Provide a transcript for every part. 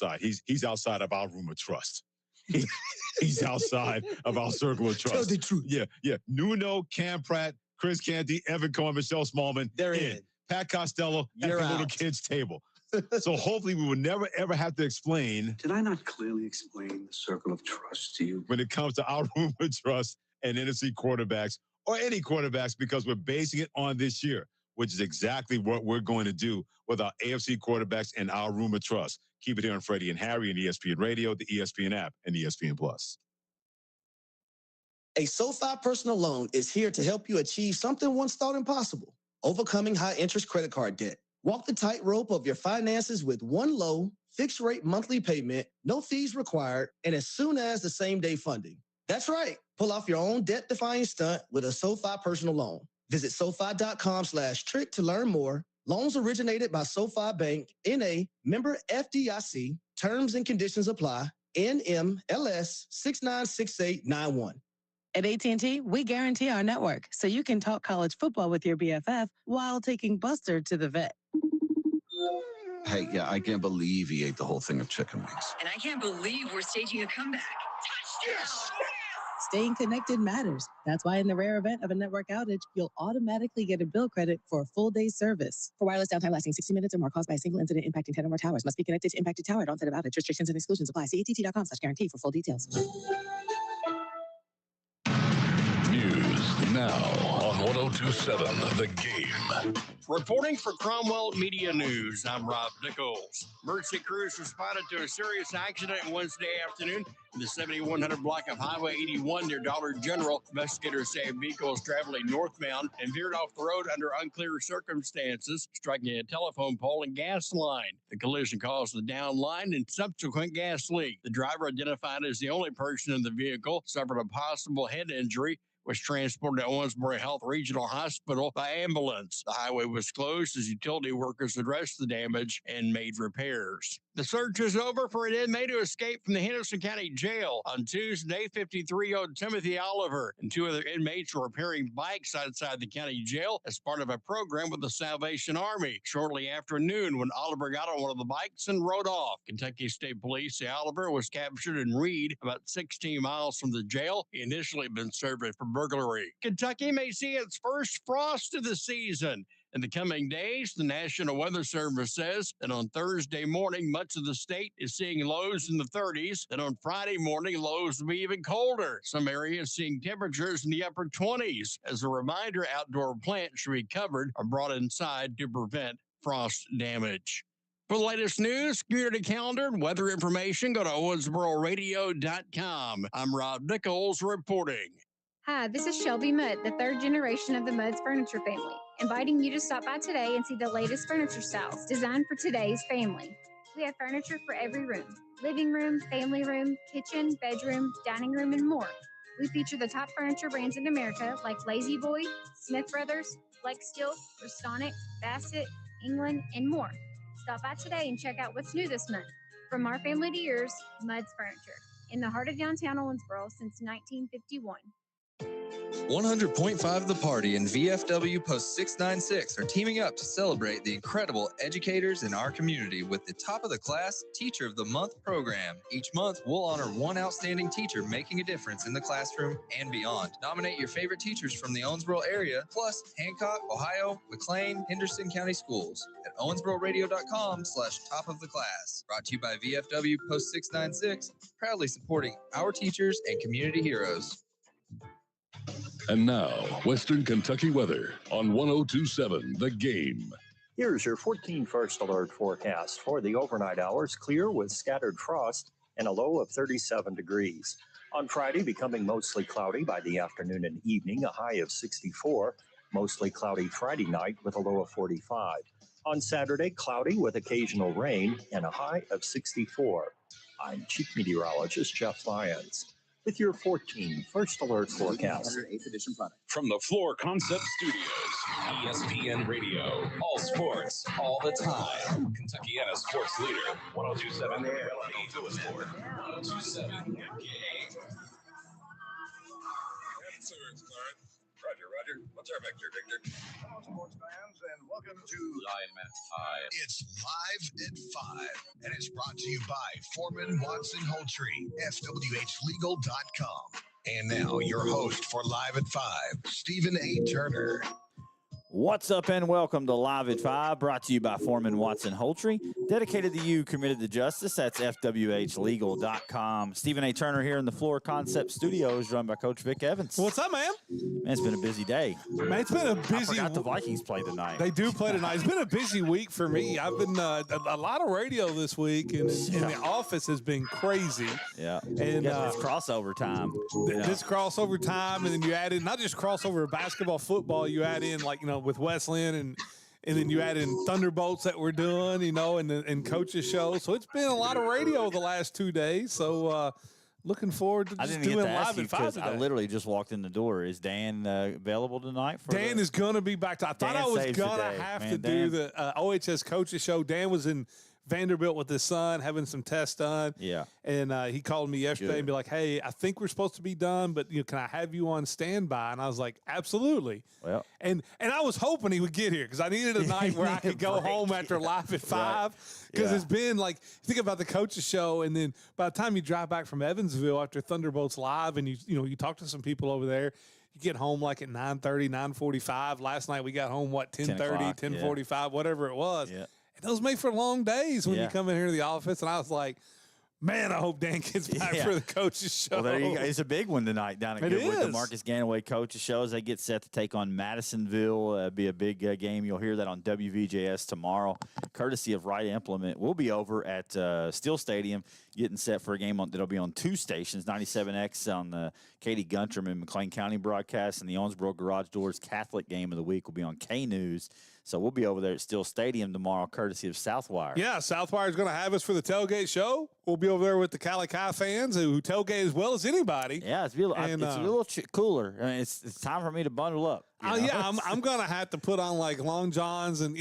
outside. He's outside of our room of trust. He's outside of our circle of trust. Tell the truth. Yeah. Nuno, Cam Pratt, Chris Canty, Evan Cohen, Michelle Smallman. They're in. Pat Costello at You're the little out. kids' table. So hopefully we will never, ever have to explain. Did I not clearly explain the circle of trust to you? When it comes to our room of trust and NFC quarterbacks or any quarterbacks, because we're basing it on this year, which is exactly what we're going to do with our AFC quarterbacks and our room of trust. Keep it here on Freddie and Harry and ESPN Radio, the ESPN app, and ESPN Plus. A SoFi personal loan is here to help you achieve something once thought impossible: overcoming high interest credit card debt. Walk the tightrope of your finances with one low, fixed rate monthly payment, no fees required, and as soon as the same day funding. That's right. Pull off your own debt-defying stunt with a SoFi personal loan. Visit SoFi.com/trick to learn more. Loans originated by SoFi Bank, N.A., member FDIC. Terms and conditions apply. NMLS 696891. At AT&T, we guarantee our network so you can talk college football with your BFF while taking Buster to the vet. Hey, yeah, I can't believe he ate the whole thing of chicken wings. And I can't believe we're staging a comeback. Touchdown! Staying connected matters. That's why in the rare event of a network outage, you'll automatically get a bill credit for a full day's service. For wireless downtime lasting 60 minutes or more caused by a single incident impacting 10 or more towers, must be connected to impacted tower at onset of outage. Restrictions and exclusions apply. See att.com/guarantee for full details. News now on 102.7 The Game. Reporting for Cromwell Media News, I'm Rob Nichols. Emergency crews responded to a serious accident Wednesday afternoon in the 7100 block of Highway 81 near Dollar General. Investigators say a vehicle was traveling northbound and veered off the road under unclear circumstances, striking a telephone pole and gas line. The collision caused the down line and subsequent gas leak. The driver, identified as the only person in the vehicle, suffered a possible head injury, was transported to Owensboro Health Regional Hospital by ambulance. The highway was closed as utility workers addressed the damage and made repairs. The search is over for an inmate who escaped from the Henderson County Jail. On Tuesday, 53-year-old Timothy Oliver and two other inmates were repairing bikes outside the county jail as part of a program with the Salvation Army. Shortly after noon, when Oliver got on one of the bikes and rode off, Kentucky State Police say Oliver was captured in Reed, about 16 miles from the jail. He initially had been served for burglary. Kentucky may see its first frost of the season. In the coming days, the National Weather Service says that on Thursday morning, much of the state is seeing lows in the 30s, and on Friday morning, lows will be even colder. Some areas seeing temperatures in the upper 20s. As a reminder, outdoor plants should be covered or brought inside to prevent frost damage. For the latest news, community calendar, and weather information, go to owensbororadio.com. I'm Rob Nichols reporting. Hi, this is Shelby Mudd, the third generation of the Mudd's Furniture family, inviting you to stop by today and see the latest furniture styles designed for today's family. We have furniture for every room: living room, family room, kitchen, bedroom, dining room, and more. We feature the top furniture brands in America like Lazy Boy, Smith Brothers, Flex Steel, Restonic, Bassett, England, and more. Stop by today and check out what's new this month. From our family to yours, Mudd's Furniture, in the heart of downtown Owensboro since 1951. 100.5 The Party and VFW Post 696 are teaming up to celebrate the incredible educators in our community with the Top of the Class Teacher of the Month program. Each month, we'll honor one outstanding teacher making a difference in the classroom and beyond. Nominate your favorite teachers from the Owensboro area, plus Hancock, Ohio, McLean, Henderson County Schools at owensbororadio.com/top of the class. Brought to you by VFW Post 696, proudly supporting our teachers and community heroes. And now, Western Kentucky weather on 102.7 The Game. Here's your 14 first alert forecast for the overnight hours. Clear with scattered frost and a low of 37 degrees. On Friday, becoming mostly cloudy by the afternoon and evening, a high of 64. Mostly cloudy Friday night with a low of 45. On Saturday, cloudy with occasional rain and a high of 64. I'm Chief Meteorologist Jeff Lyons with your 14 first alert forecast. 8th edition product. From the Floor Concept Studios, ESPN Radio, all sports, all the time. Kentuckiana sports leader, 102.7 The Game. 102.7 The Game. Roger, Roger. What's our vector, Victor? Hello, sports fans, and welcome to Live at 5. It's Live at 5, and it's brought to you by Foreman Watson Holtree, FWHlegal.com. And now, your host for Live at 5, Stephen A. Turner. What's up and welcome to Live at 5, brought to you by Foreman Watson Holtree, dedicated to you, committed to justice. That's FWHlegal.com. Stephen A. Turner here in the Floor Concept Studios, run by Coach Vic Evans. What's up, man? Man, it's been a busy day. Man, it's been a busy. I forgot the Vikings play tonight. They do play tonight. It's been a busy week for me. I've been a lot of radio this week, and the office has been crazy. Yeah, and it's crossover time. This crossover time, and then you add in not just crossover basketball, football. You add in with Wesleyan and then you add in Thunderbolts that we're doing, and coach's show. So it's been a lot of radio the last 2 days. So looking forward to just doing Live at 5 today. I literally just walked in the door. Is Dan available tonight? Dan is going to be back. I thought I was going to have to do the OHS coach's show. Dan was in Vanderbilt with his son, having some tests done. Yeah. And he called me yesterday and be like, hey, I think we're supposed to be done, but can I have you on standby? And I was like, absolutely. Well, and I was hoping he would get here because I needed a night where I could go home after Live at 5. Because it's been think about the coach's show, and then by the time you drive back from Evansville after Thunderbolts Live and you talk to some people over there, you get home at 9:30, 9:45. Last night we got home, 10:30, 10:45, whatever it was. Yeah. And those make for long days when you come in here to the office. And I was like, man, I hope Dan gets back for the coach's show. Well, there you go. It's a big one tonight down at Goodwood. The Marcus Ganaway coach's show as they get set to take on Madisonville. It'll be a big game. You'll hear that on WVJS tomorrow, courtesy of Right Implement. We'll be over at Steel Stadium getting set for a game that'll be on 2 stations, 97X on the Katie Guntram and McLean County broadcast, and the Owensboro Garage Doors Catholic game of the week will be on K-News. So we'll be over there at Steel Stadium tomorrow, courtesy of Southwire. Yeah, Southwire is going to have us for the tailgate show. We'll be over there with the Cali Kai fans who tailgate as well as anybody. Yeah, it's a little cooler. I mean, it's time for me to bundle up. Yeah, I'm going to have to put on long johns. And,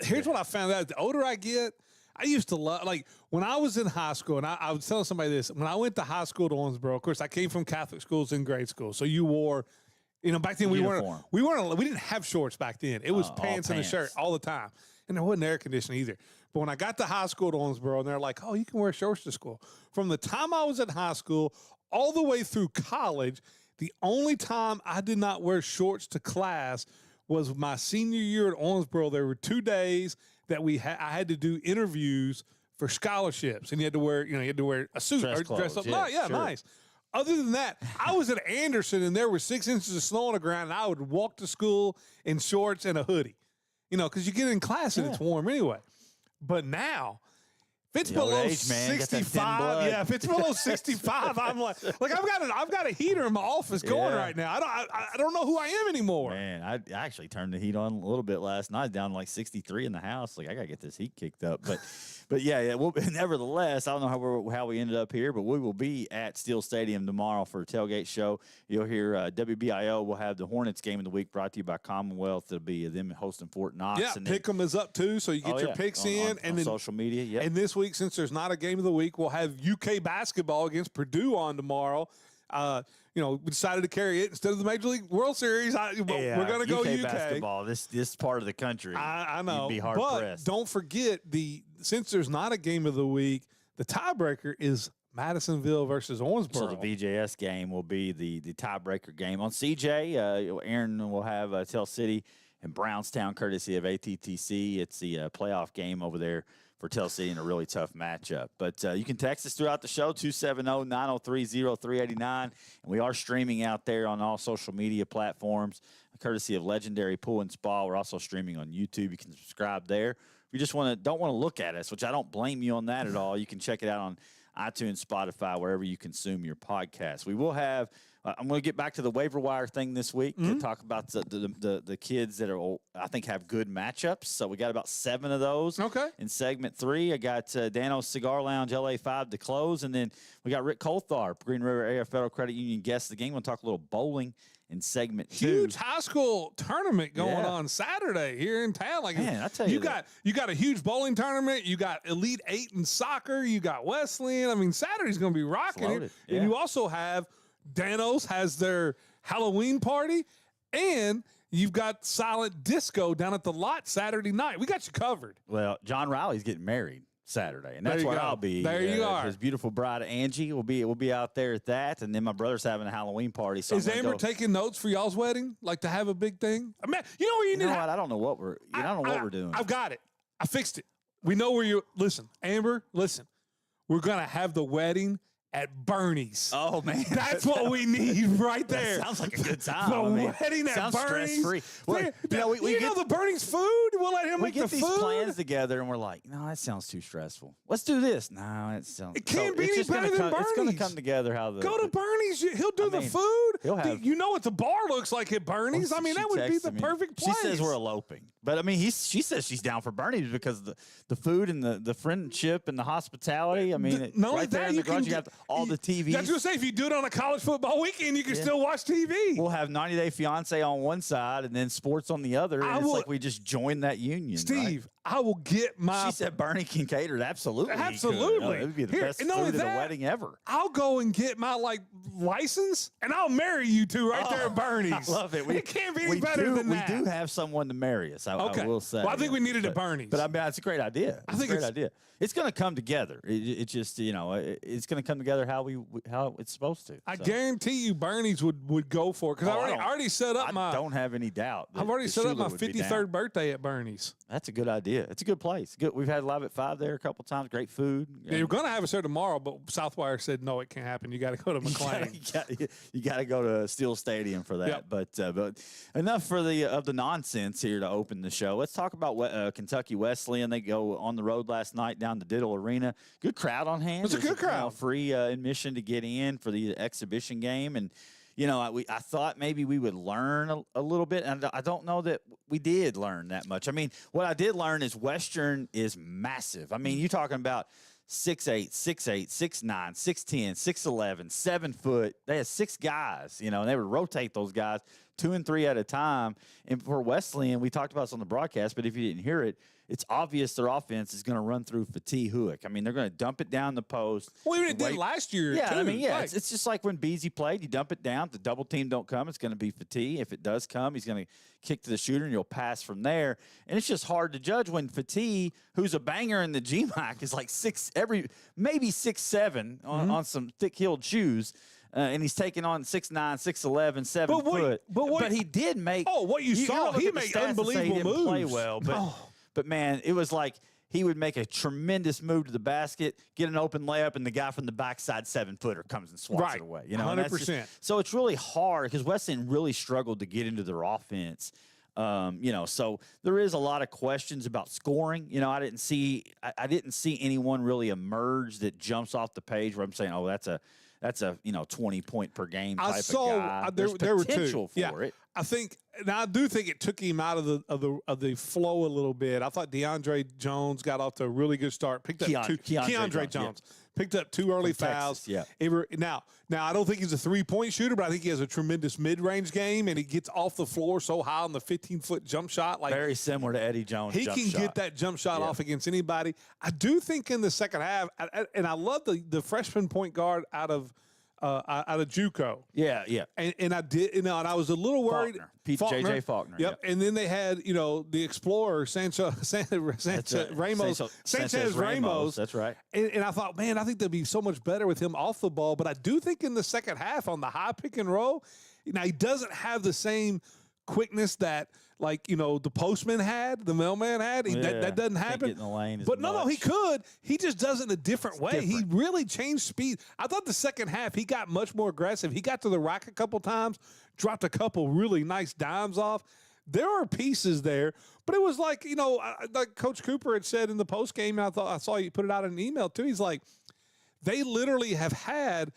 here's what I found out. The older I get, I used to love, when I was in high school, and I was telling somebody this, when I went to high school to Owensboro, of course, I came from Catholic schools in grade school. So you wore, back then we didn't have shorts back then. It was pants and a shirt all the time. And there wasn't air conditioning either. But when I got to high school to Owensboro, and they're like, oh, you can wear shorts to school. From the time I was in high school all the way through college, the only time I did not wear shorts to class was my senior year at Owensboro. There were 2 days that I had to do interviews for scholarships, and you had to wear, a suit or dress up. Nice. Other than that, I was at Anderson, and there were 6 inches of snow on the ground, and I would walk to school in shorts and a hoodie, because you get in class and it's warm anyway. But now, if it's below 65, if it's below 65, I'm like I've got a heater in my office going right now. I don't know who I am anymore. Man, I actually turned the heat on a little bit last night, down to 63 in the house. I gotta get this heat kicked up. But yeah. Well, nevertheless, I don't know how we ended up here, but we will be at Steel Stadium tomorrow for a tailgate show. You'll hear WBIO will have the Hornets game of the week brought to you by Commonwealth. It'll be them hosting Fort Knox. Yeah, Pick'em is up too, so you get your picks in, and then social media. Yeah, and this week, since there's not a game of the week, we'll have UK basketball against Purdue on tomorrow. We decided to carry it instead of the Major League World Series. We're going to go UK basketball. This part of the country. I know. You'd be hard pressed. Don't forget since there's not a game of the week, the tiebreaker is Madisonville versus Owensboro. So the VJS game will be the tiebreaker game on CJ. Aaron will have Tell City and Brownstown, courtesy of ATTC. It's the playoff game over there for Tell City in a really tough matchup. But you can text us throughout the show, 270-903-0389. And we are streaming out there on all social media platforms, courtesy of Legendary Pool and Spa. We're also streaming on YouTube. You can subscribe there. If you just don't want to look at us, which I don't blame you on that at all, you can check it out on iTunes, Spotify, wherever you consume your podcast. We will have I'm going to get back to the waiver wire thing this week to talk about the kids that I think have good matchups. So we got about 7 of those. Okay. In segment 3, I got Dano's Cigar Lounge LA5 to close, and then we got Rick Colthar, Green River Area Federal Credit Union guest of the game. We'll talk a little bowling in segment 2. Huge high school tournament going on Saturday here in town. Man, I tell you, you got a huge bowling tournament. You got Elite 8 in soccer. You got Wesleyan. I mean, Saturday's going to be rocking it. And you also have Dano's has their Halloween party. And you've got silent disco down at the lot Saturday night. We got you covered. Well, John Riley's getting married Saturday, and that's There you where go. I'll be. There you are. His beautiful bride Angie will be out there at that, and then my brother's having a Halloween party. So Is Amber taking notes for y'all's wedding? Like to have a big thing? I mean, you know where you need. I don't know what we're. I don't know what we're doing. I've got it. I fixed it. We know where you listen, Amber. Listen, we're gonna have the wedding at Bernie's. Oh man, that's what we need right there. That sounds like a good time. The wedding at sounds Bernie's. Stress-free. Well, we know the Bernie's food. We'll let him we make get the these food. plans together, and we're like, no, that sounds too stressful. Let's do this. No, it sounds. It can't be any better than Bernie's. It's going to come together. How the go to Bernie's. He'll do the food. He'll have. You know what the bar looks like at Bernie's. I mean, that would be the perfect place. She says we're eloping, but I mean, she says she's down for Bernie's because the food and the friendship and the hospitality. I mean, right there in the garage, you have all the TVs. I was going to say, if you do it on a college football weekend, you can still watch TV. We'll have 90 Day Fiance on one side and then sports on the other. And it's like we just joined that union. Steve, right? I will get my. She said Bernie can cater it. Absolutely. Absolutely. It would be the best food at a wedding ever. I'll go and get my license and I'll marry you two right there at Bernie's. I love it. It can't be any better than that. We do have someone to marry us. I will say. Well, I think we need it at Bernie's. But I mean, it's a great idea. It's a great idea. It's going to come together. It just, it's going to come together how it's supposed to. I guarantee you Bernie's would go for it because I already set up I don't have any doubt. I've already set up my 53rd birthday at Bernie's. That's a good idea. It's a good place. Good. We've had Live at 5 there a couple times. Great food. Yeah, you're going to have us there tomorrow, but Southwire said no, it can't happen. You got to go to McLean. You got to go to Steel Stadium for that. Yep. But enough for the nonsense here to open the show. Let's talk about Kentucky Wesleyan. They go on the road last night down to Diddle Arena. Good crowd on hand. It's a good crowd. Free admission to get in for the exhibition game. And, I thought maybe we would learn a little bit. And I don't know that we did learn that much. I mean, what I did learn is Western is massive. I mean, you're talking about 6'8", 6'8", 6'9", 6'10", 6'11", 7 foot. They had 6 guys, and they would rotate those guys 2 and 3 at a time. And for Wesleyan, we talked about this on the broadcast, but if you didn't hear it, it's obvious their offense is going to run through Fatih Huick. I mean, they're going to dump it down the post. Well, even it did last year, yeah, too. I mean, yeah, right. it's just like when Beasley played. You dump it down. If the double team don't come, it's going to be Fatih. If it does come, he's going to kick to the shooter, and you'll pass from there. And it's just hard to judge when Fatih, who's a banger in the GMAC, is like maybe 6'7" on some thick-heeled shoes. And he's taking on 6'9", 6'11", 7 foot. But he did make. Oh, what you saw, he made unbelievable moves. Play well, but man, it was like he would make a tremendous move to the basket, get an open layup, and the guy from the backside 7-footer comes and swats it away. 100%. So it's really hard because Wesleyan really struggled to get into their offense. So there is a lot of questions about scoring. I didn't see anyone really emerge that jumps off the page where I'm saying, oh, that's a 20 point per game type of guy. There's potential for it. I think, now I do think it took him out of the flow a little bit. I thought DeAndre Jones got off to a really good start. Picked up Keandre Jones. Picked up 2 early fouls. Texas, yeah. Now I don't think he's a 3-point shooter, but I think he has a tremendous mid-range game, and he gets off the floor so high on the 15-foot jump shot. Like very similar to Eddie Jones. He can get that jump shot off against anybody. I do think in the second half, and I love the freshman point guard out of JUCO. Yeah. And I did, and I was a little worried. J.J. Faulkner. Yep. And then they had, the explorer, Sanchez Ramos. That's right. And I thought, man, I think they'll be so much better with him off the ball. But I do think in the second half on the high pick and roll, now he doesn't have the same quickness that the postman had, the mailman had. That doesn't happen. Get in the lane but no, he could. He just does it in a different way. He really changed speed. I thought the second half he got much more aggressive. He got to the rack a couple times, dropped a couple really nice dimes off. There are pieces there, but it was like Coach Cooper had said in the post game, and I saw you put it out in an email too. He's like, they literally have had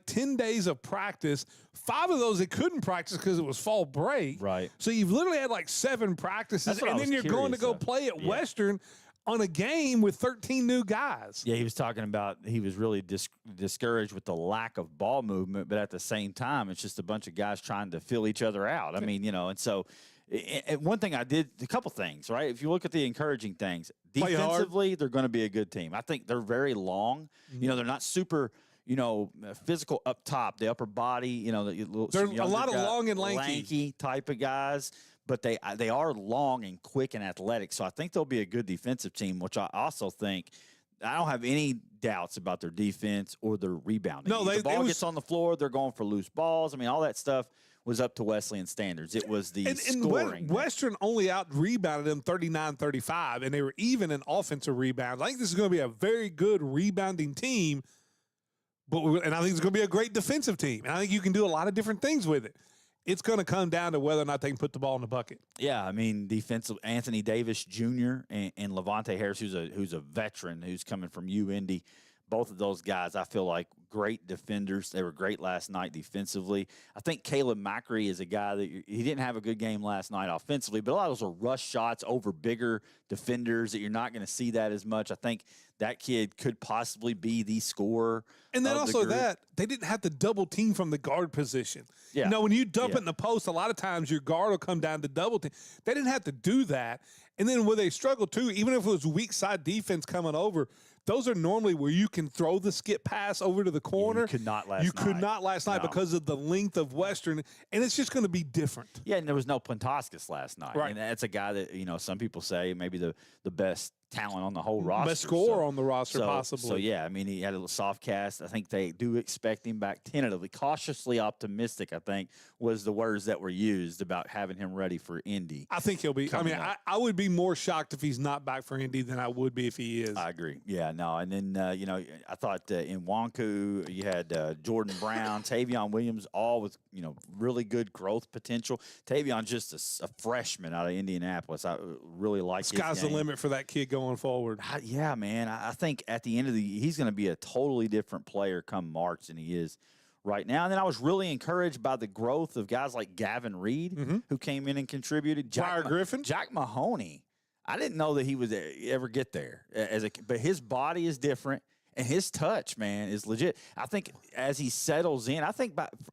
10 days of practice. 5 of those they couldn't practice because it was fall break. Right. So you've literally had 7 practices, and then you're going to go play at Western on a game with 13 new guys. Yeah, he was talking about he was really discouraged with the lack of ball movement, but at the same time, it's just a bunch of guys trying to fill each other out. I mean, and so one thing I did, a couple things, right? If you look at the encouraging things, defensively, they're going to be a good team. I think they're very long. Mm-hmm. They're not super – physical up top, the upper body. There's a lot of long and lanky type of guys. But they are long and quick and athletic. So I think they'll be a good defensive team, which I also think I don't have any doubts about their defense or their rebounding. No, the ball gets on the floor, they're going for loose balls. I mean, all that stuff was up to Wesleyan standards. It was the scoring. Western only out-rebounded them 39-35, and they were even in offensive rebounds. I think this is going to be a very good rebounding team, and I think it's going to be a great defensive team. And I think you can do a lot of different things with it. It's going to come down to whether or not they can put the ball in the bucket. Yeah, I mean, defensive Anthony Davis Jr. and Levante Harris, who's a veteran who's coming from UIndy. Both of those guys, I feel like great defenders. They were great last night defensively. I think Caleb Macri is a guy that he didn't have a good game last night offensively, but a lot of those are rush shots over bigger defenders that you're not going to see that as much. I think that kid could possibly be the scorer. And then also that they didn't have to double team from the guard position. Yeah. When you dump it in the post, a lot of times your guard will come down to double team. They didn't have to do that. And then where they struggled too, even if it was weak side defense coming over, those are normally where you can throw the skip pass over to the corner. You could not last night. You could not last night because of the length of Western, and it's just going to be different. Yeah, and there was no Plantaskis last night. Right. And that's a guy that, some people say maybe the best talent on the whole roster. Best scorer on the roster, possibly. So, yeah, I mean, he had a little soft cast. I think they do expect him back tentatively. Cautiously optimistic, I think, was the words that were used about having him ready for Indy. I think he'll be. I would be more shocked if he's not back for Indy than I would be if he is. I agree. Yeah, no. And then, I thought in Wanku, you had Jordan Brown, Tavion Williams, all with, really good growth potential. Tavion's just a freshman out of Indianapolis. I really like his Sky's the game. limit for that kid going forward. Yeah, man. I think at the end of he's going to be a totally different player come March than he is right now. And then I was really encouraged by the growth of guys like Gavin Reed, who came in and contributed. Griffin. Jack Mahoney. I didn't know that he would ever get there but his body is different. And his touch, man, is legit. I think as he settles in,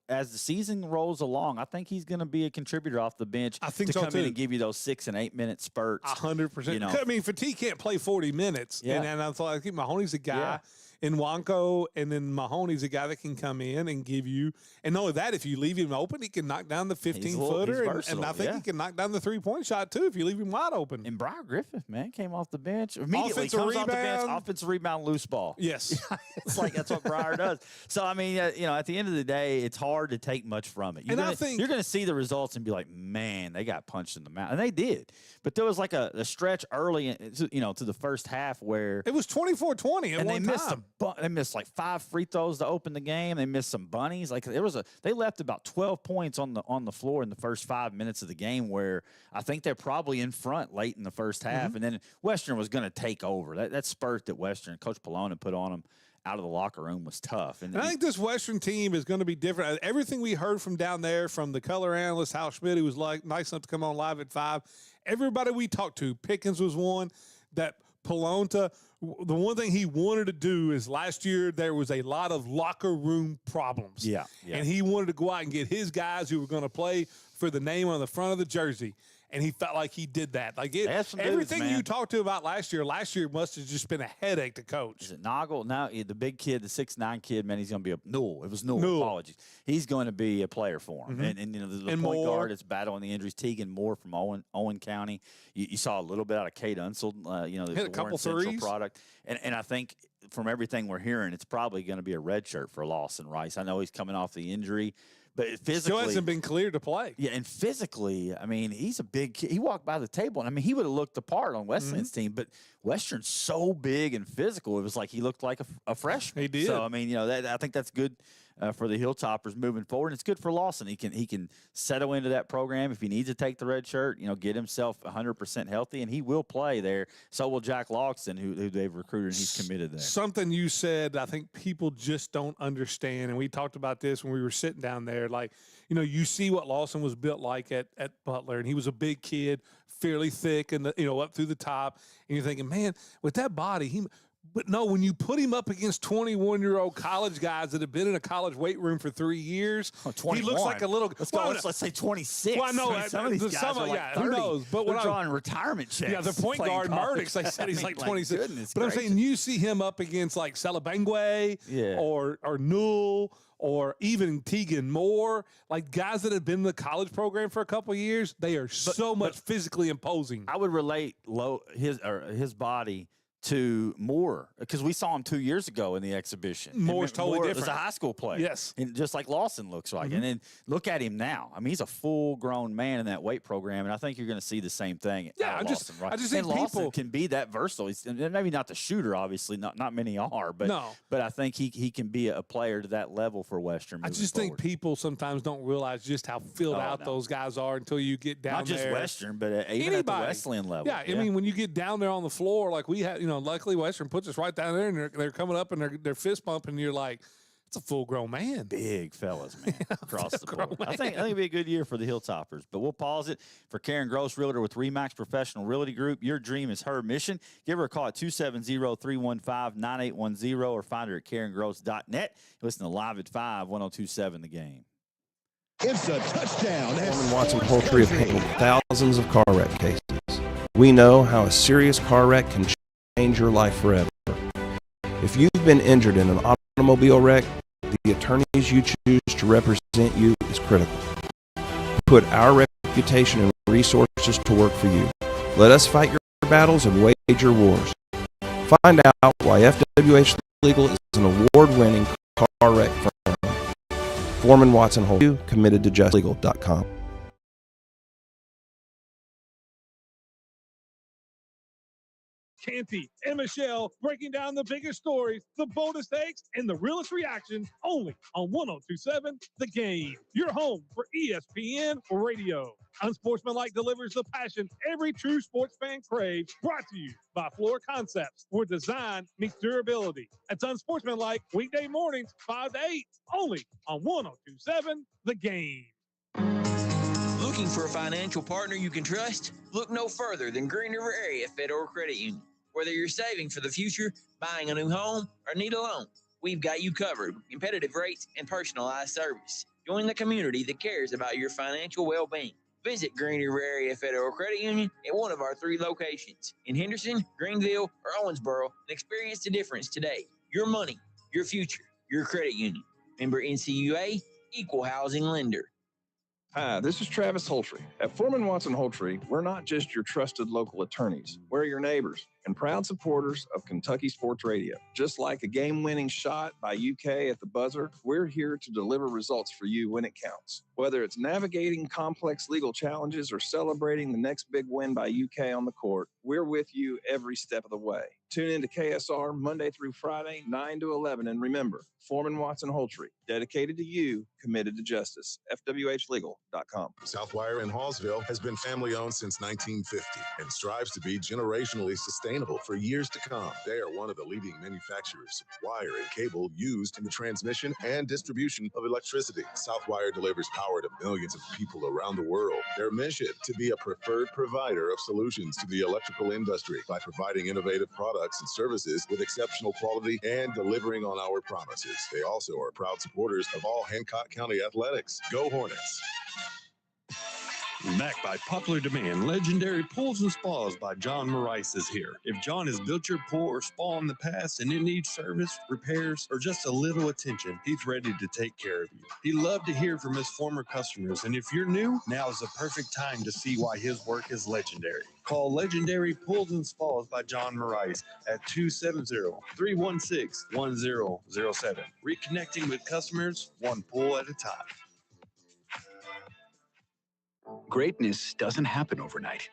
as the season rolls along, I think he's going to be a contributor off the bench. I think to so come too. in and give you those 6 and 8 minute spurts. 100%. I mean, Fatigue can't play 40 minutes. Yeah. And I thought, I think Mahoney's a guy in Wanko, and then Mahoney's a guy that can come in and give you. And not only that, if you leave him open, he can knock down the 15-footer. And I think he can knock down the 3-point shot too if you leave him wide open. And Briar Griffith, man, came off the bench. Immediately Offensive comes off the bench, rebound. offensive rebound, loose ball. Yes. It's like that's what Briar does. So, I mean, at the end of the day, it's hard to take much from it. You're going to see the results and be like, man, they got punched in the mouth. And they did. But there was like a stretch early, to the first half where it was 24-20 and they missed like 5 free throws to open the game. They missed some bunnies. Like they left about 12 points on the floor in the first 5 minutes of the game, where I think they're probably in front late in the first half. And then Western was going to take over. That spurt that Western, Coach Pallone put on them out of the locker room was tough. And I think this Western team is going to be different. Everything we heard from down there, from the color analyst, Hal Schmidt, who was nice enough to come on live at 5, everybody we talked to, Pickens was one, that Polonta, the one thing he wanted to do is last year there was a lot of locker room problems. Yeah. And he wanted to go out and get his guys who were going to play for the name on the front of the jersey. And he felt like he did that. Like everything you talked to about last year must have just been a headache to coach. Is it Noggle? Now the big kid, the 6'9" kid, man, he's going to be Newell. It was Newell. Apologies. He's going to be a player for him. And the point guard is battling the injuries. Tegan Moore from Owen County. You saw a little bit out of Kate Unseld. Hit a couple threes. Product. And I think from everything we're hearing, it's probably going to be a red shirt for Lawson Rice. I know he's coming off the injury. But physically, still hasn't been cleared to play. Yeah, and physically, I mean, he's a big kid. He walked by the table, and I mean, he would have looked the part on Wesleyan's team. But Western's so big and physical, it was like he looked like a freshman. He did. So I mean, I think that's good for the Hilltoppers moving forward. And it's good for Lawson. He can settle into that program if he needs to take the red shirt. Get himself 100% healthy, and he will play there. So will Jack Logston, who they've recruited, and he's committed there. Something you said, I think people just don't understand, and we talked about this when we were sitting down there. Like, you see what Lawson was built like at Butler, and he was a big kid, fairly thick, and up through the top. And you're thinking, man, with that body, But no, when you put him up against 21-year-old college guys that have been in a college weight room for 3 years, he looks like a little. Let's say 26. Well, I know some of these guys are like 30. who knows? But they're drawing retirement checks. Yeah, the point guard Murdoch, they said he's like 26. But I'm saying you see him up against like Salabangwe or Newell or even Tegan Moore, like guys that have been in the college program for a couple of years. They are so much physically imposing. I would relate his body to Moore, because we saw him 2 years ago in the exhibition. Moore's totally different. Was a high school player. Yes. And just like Lawson looks like. And then look at him now. I mean, he's a full-grown man in that weight program, and I think you're going to see the same thing out of Lawson, right? I just think Lawson can be that versatile. He's maybe not the shooter, obviously. Not many are, but I think he can be a player to that level for Western. I just think people sometimes don't realize just how filled out those guys are until you get down there. Not just Western, but even at the Wesleyan level. Yeah, I mean, when you get down there on the floor, like we had, luckily Western puts us right down there, and they're coming up and they're fist bumping, and you're like, it's a full grown man. Big fellas, man, across the board. I think it'll be a good year for the Hilltoppers, but we'll pause it. For Karen Gross, realtor with RE/MAX Professional Realty Group, your dream is her mission. Give her a call at 270-315-9810 or find her at karengross.net. Listen to Live at 5, 1027 The Game. It's a touchdown. Foreman Watson Poultry have handled thousands of car wreck cases. We know how a serious car wreck can change your life forever. If you've been injured in an automobile wreck, the attorneys you choose to represent you is critical. Put our reputation and resources to work for you. Let us fight your battles and wage your wars. Find out why FWH Legal is an award-winning car wreck firm. Foreman Watson Poultry, committed to justlegal.com. Canty and Michelle breaking down the biggest stories, the boldest takes, and the realest reactions only on 1027 The Game. Your home for ESPN Radio. Unsportsmanlike delivers the passion every true sports fan craves. Brought to you by Floor Concepts, where design meets durability. It's Unsportsmanlike weekday mornings 5 to 8 only on 1027 The Game. Looking for a financial partner you can trust? Look no further than Green River Area Federal Credit Union. Whether you're saving for the future, buying a new home, or need a loan, we've got you covered with competitive rates and personalized service. Join the community that cares about your financial well-being. Visit Green River Area Federal Credit Union at one of our 3 locations in Henderson, Greenville, or Owensboro and experience the difference today. Your money, your future, your credit union. Member NCUA, Equal Housing Lender. Hi, this is Travis Holtry. At Foreman Watson Holtry, we're not just your trusted local attorneys. We're your neighbors and proud supporters of Kentucky Sports Radio. Just like a game-winning shot by UK at the buzzer, we're here to deliver results for you when it counts. Whether it's navigating complex legal challenges or celebrating the next big win by UK on the court, we're with you every step of the way. Tune in to KSR Monday through Friday, 9 to 11. And remember, Foreman Watson Holtry, dedicated to you, committed to justice. FWHlegal.com. Southwire in Hallsville has been family-owned since 1950 and strives to be generationally sustainable for years to come. They are one of the leading manufacturers of wire and cable used in the transmission and distribution of electricity. Southwire delivers power to millions of people around the world. Their mission, to be a preferred provider of solutions to the electrical industry by providing innovative products and services with exceptional quality and delivering on our promises. They also are proud supporters of all Hancock County athletics. Go Hornets! Back by popular demand, Legendary Pools and Spas by John Maurice is here. If John has built your pool or spa in the past and it needs service, repairs, or just a little attention, he's ready to take care of you. He loved to hear from his former customers, and if you're new, now is the perfect time to see why his work is legendary. Call Legendary Pools and Spas by John Maurice at 270-316-1007. Reconnecting with customers one pool at a time. Greatness doesn't happen overnight.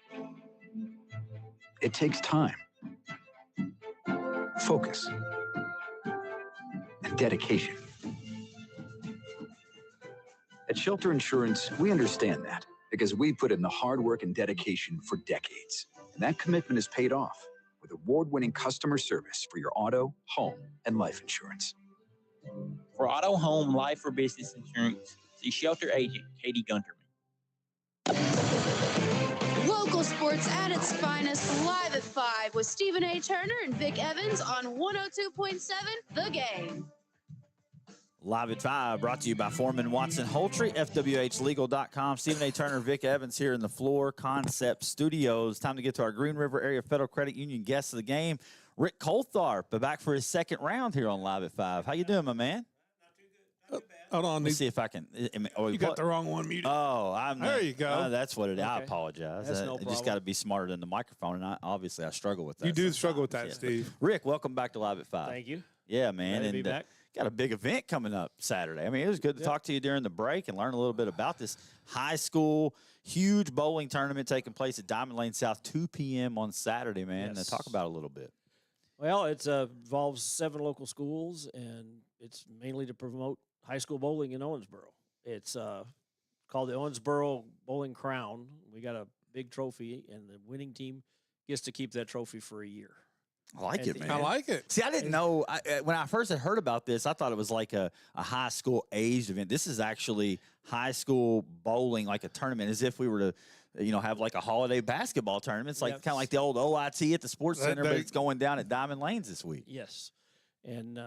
It takes time, focus, and dedication. At Shelter Insurance, we understand that because we put in the hard work and dedication for decades. And that commitment is paid off with award-winning customer service for your auto, home, and life insurance. For auto, home, life, or business insurance, see Shelter Agent Katie Gunterman. Local sports at its finest, live at 5 with Stephen A. Turner and Vic Evans on 102.7 The Game. Live at 5, brought to you by Foreman Watson Holtry, FWHlegal.com. Stephen A. Turner, Vic Evans here in the Floor Concept Studios. Time to get to our Green River Area Federal Credit Union guest of the game, Rick Coltharp, back for his second round here on Live at 5. How you doing, my man? Hold on. Let's see if I can. You got the wrong one muted. Oh, I'm there. You go. That's what it is. I apologize. That's no I problem. just got to be smarter than the microphone, and I struggle with that. You do struggle with that, Steve. Rick, welcome back to Live at 5. Thank you. Yeah, man. Glad to be back. Got a big event coming up Saturday. I mean, it was good to talk to you during the break and learn a little bit about this high school, huge bowling tournament taking place at Diamond Lane South, 2 p.m. on Saturday, man. Yes. Talk about it a little bit. Well, it involves 7 local schools, and it's mainly to promote high school bowling in Owensboro. It's called the Owensboro Bowling Crown. We got a big trophy, and the winning team gets to keep that trophy for a year. I like it, man. I like it. See, I didn't know. When I first had heard about this, I thought it was like a high school aged event. This is actually high school bowling, like a tournament, as if we were to, have like a holiday basketball tournament. It's like kind of like the old OIT at the Sports Center, but it's going down at Diamond Lanes this week. Yes. And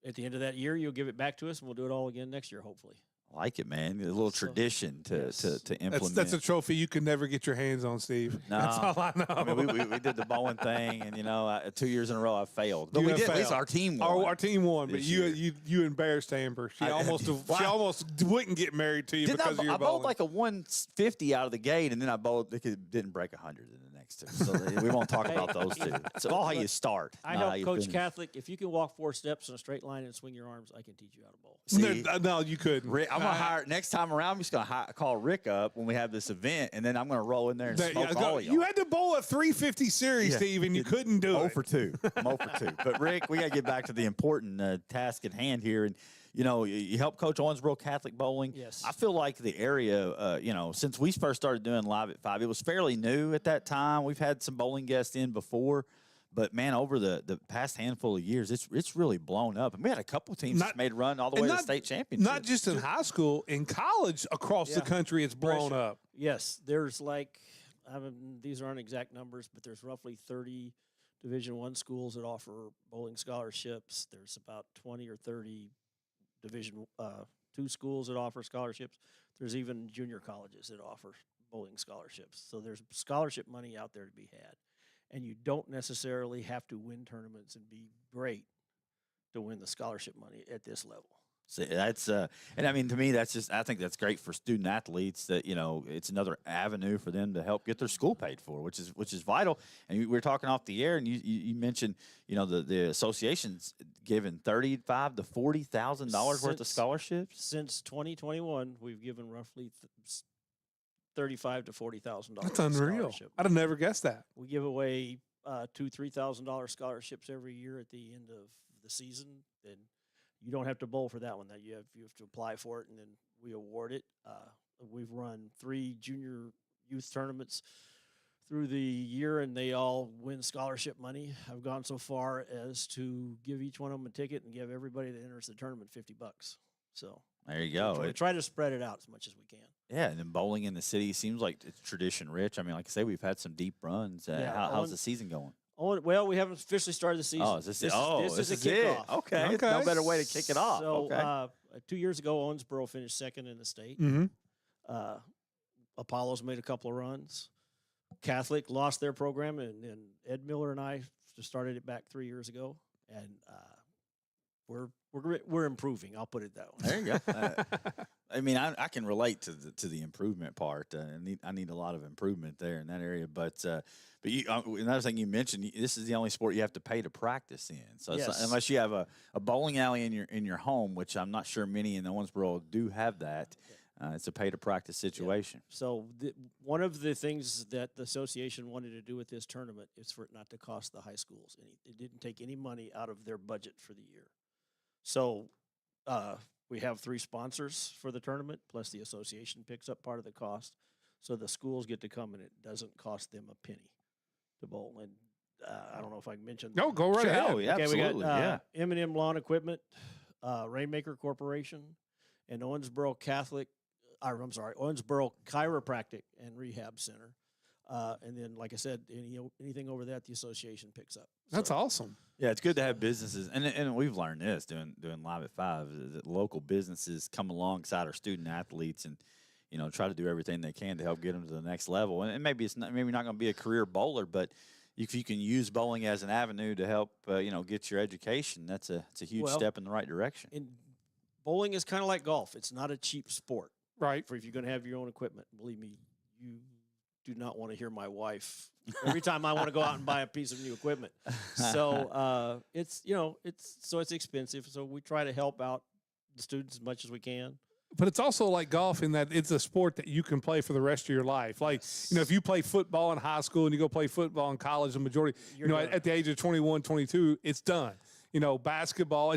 at the end of that year, you'll give it back to us, and we'll do it all again next year, hopefully. I like it, man. A little tradition to implement. That's a trophy you could never get your hands on, Steve. No. That's all I know. I mean, we did the bowling thing, and 2 years in a row I failed. But we did. At least our team won. Our team won, but you embarrassed Amber. She almost wouldn't get married to you because of your bowling. I bowled like a 150 out of the gate, and then I bowled. It didn't break 100 in the next two. So we won't talk about those two. It's all how you start. I help Coach Catholic. If you can walk 4 steps in a straight line and swing your arms, I can teach you how to bowl. See, no, you couldn't. Rick, I'm gonna hire next time around. I'm just gonna call Rick up when we have this event, and then I'm gonna roll in there and smoke all of y'all. You had to bowl a 350 series, Steve, and you couldn't do it. 0 for 2. I'm 0 for 2. But Rick, we gotta get back to the important task at hand here, and you help coach Owensboro Catholic Bowling. Yes. I feel like the area, since we first started doing Live at 5, it was fairly new at that time. We've had some bowling guests in before. But, man, over the past handful of years, it's really blown up. And we had a couple teams that made a run all the way to the state championship. Not just in high school, in college across the country, it's blown up. Yes, there's these aren't exact numbers, but there's roughly 30 Division I schools that offer bowling scholarships. There's about 20 or 30 Division II schools that offer scholarships. There's even junior colleges that offer bowling scholarships. So there's scholarship money out there to be had. And you don't necessarily have to win tournaments and be great to win the scholarship money at this level. So that's and I mean, to me, I think that's great for student athletes that, it's another avenue for them to help get their school paid for, which is vital. And we were talking off the air, and you mentioned, the association's given $35,000 to $40,000 worth of scholarships. Since 2021, we've given roughly $35,000 to $40,000. That's unreal. I'd have never guessed that. We give away $2,000-$3,000 scholarships every year at the end of the season, and you don't have to bowl for that one. That you have to apply for it, and then we award it. We've run 3 junior youth tournaments through the year, and they all win scholarship money. I've gone so far as to give each one of them a ticket and give everybody that enters the tournament $50. So there you go. We try to spread it out as much as we can. Yeah, and then bowling in the city seems like it's tradition rich. I mean, like I say, we've had some deep runs. How's the season going? Well, we haven't officially started the season. Oh, this is a kickoff. Okay. No better way to kick it off. So 2 years ago, Owensboro finished second in the state. Mm-hmm. Apollo's made a couple of runs. Catholic lost their program, and Ed Miller and I just started it back 3 years ago, and we're improving. I'll put it that way. There you go. I mean, I can relate to the improvement part. I need a lot of improvement there in that area. But you, another thing you mentioned, this is the only sport you have to pay to practice in. So yes. Unless you have a bowling alley in your home, which I'm not sure many in Owensboro do have that. It's a pay to practice situation. Yeah. So one of the things that the association wanted to do with this tournament is for it not to cost the high schools any. It didn't take any money out of their budget for the year. So we have 3 sponsors for the tournament, plus the association picks up part of the cost. So the schools get to come, and it doesn't cost them a penny to bowl. And I don't know if I can mention. No, go right ahead. Yeah, okay, absolutely. we got M&M Lawn Equipment, Rainmaker Corporation, and Owensboro Owensboro Chiropractic and Rehab Center. And then, like I said, anything over that, the association picks up. That's awesome. Yeah, it's good to have businesses, and we've learned this doing Live at 5 is that local businesses come alongside our student athletes and try to do everything they can to help get them to the next level. And maybe it's not going to be a career bowler, but if you can use bowling as an avenue to help get your education, it's a huge step in the right direction. And bowling is kind of like golf; it's not a cheap sport, right? For if you're going to have your own equipment, believe me, you do not want to hear my wife every time I want to go out and buy a piece of new equipment. So it's expensive. So we try to help out the students as much as we can. But it's also like golf in that it's a sport that you can play for the rest of your life. Like, if you play football in high school and you go play football in college, the majority, at the age of 21, 22, it's done. Basketball,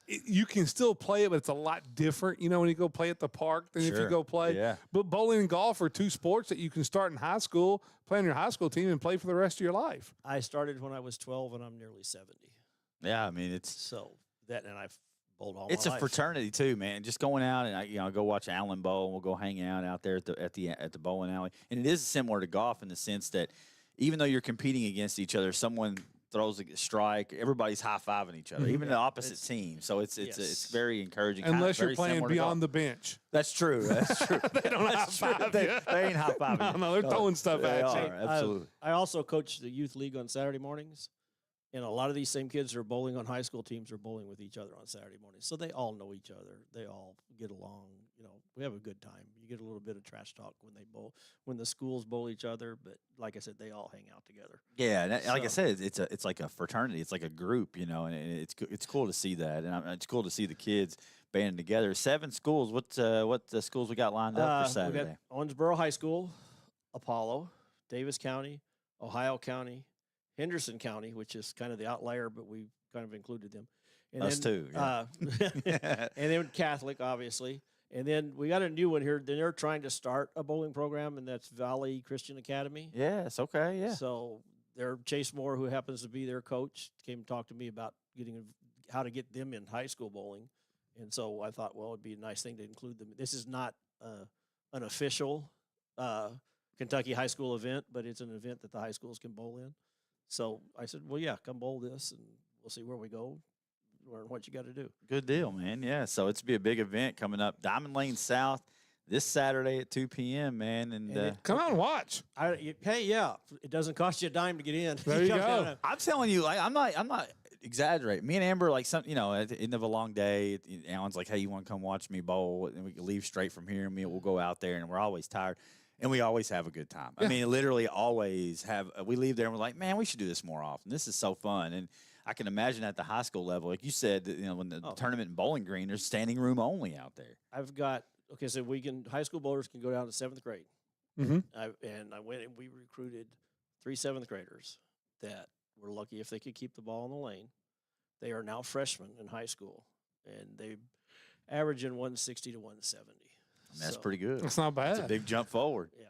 you can still play it, but it's a lot different, when you go play at the park than if you go play. Yeah. But bowling and golf are two sports that you can start in high school, play on your high school team, and play for the rest of your life. I started when I was 12, and I'm nearly 70. Yeah, I mean, I've bowled all it's my a life. fraternity too, man. Just going out and I go watch Allen bowl, and we'll go hang out there at the bowling alley. And it is similar to golf in the sense that even though you're competing against each other, someone throws a strike, everybody's high-fiving each other, even the opposite team. So it's very encouraging. Unless you're playing beyond the bench. That's true. That's true. They don't high-five they ain't high-fiving. No, they're throwing stuff at you. Absolutely. I also coach the youth league on Saturday mornings, and a lot of these same kids who are bowling on high school teams are bowling with each other on Saturday mornings. So they all know each other. They all get along. We have a good time. You get a little bit of trash talk when they bowl, when the schools bowl each other. But like I said, they all hang out together. Yeah, like I said, it's like a fraternity. It's like a group, and it's cool to see that, and it's cool to see the kids banding together. 7 schools. What the schools we got lined up for Saturday? We got Owensboro High School, Apollo, Davis County, Ohio County, Henderson County, which is kind of the outlier, but we kind of included them. And Us too. Yeah. And then Catholic, obviously. And then we got a new one here. They're trying to start a bowling program, and that's Valley Christian Academy. Yes, okay, yeah. So Chase Moore, who happens to be their coach, came to talk to me about how to get them in high school bowling. And so I thought, well, it'd be a nice thing to include them. This is not an official Kentucky high school event, but it's an event that the high schools can bowl in. So I said, well, yeah, come bowl this, and we'll see where we go. Learn what you got to do. Good deal, man. Yeah, so it's be a big event coming up. Diamond Lane South this Saturday at 2 p.m., man. And come out and watch. Hey, yeah, it doesn't cost you a dime to get in. There you go. I'm telling you, like, I'm not exaggerating. Me and Amber, like, at the end of a long day, Alan's like, hey, you want to come watch me bowl? And we can leave straight from here, and we'll go out there, and we're always tired. And we always have a good time. Yeah. I mean, literally always have. We leave there and we're like, man, we should do this more often. This is so fun. And I can imagine at the high school level, like you said, when the tournament in Bowling Green, there's standing room only out there. I've got so high school bowlers can go down to 7th grade. Mm-hmm. I went and we recruited 3 7th graders that were lucky if they could keep the ball in the lane. They are now freshmen in high school, and they average in 160 to 170. I mean, that's pretty good. That's not bad. It's a big jump forward. Yeah.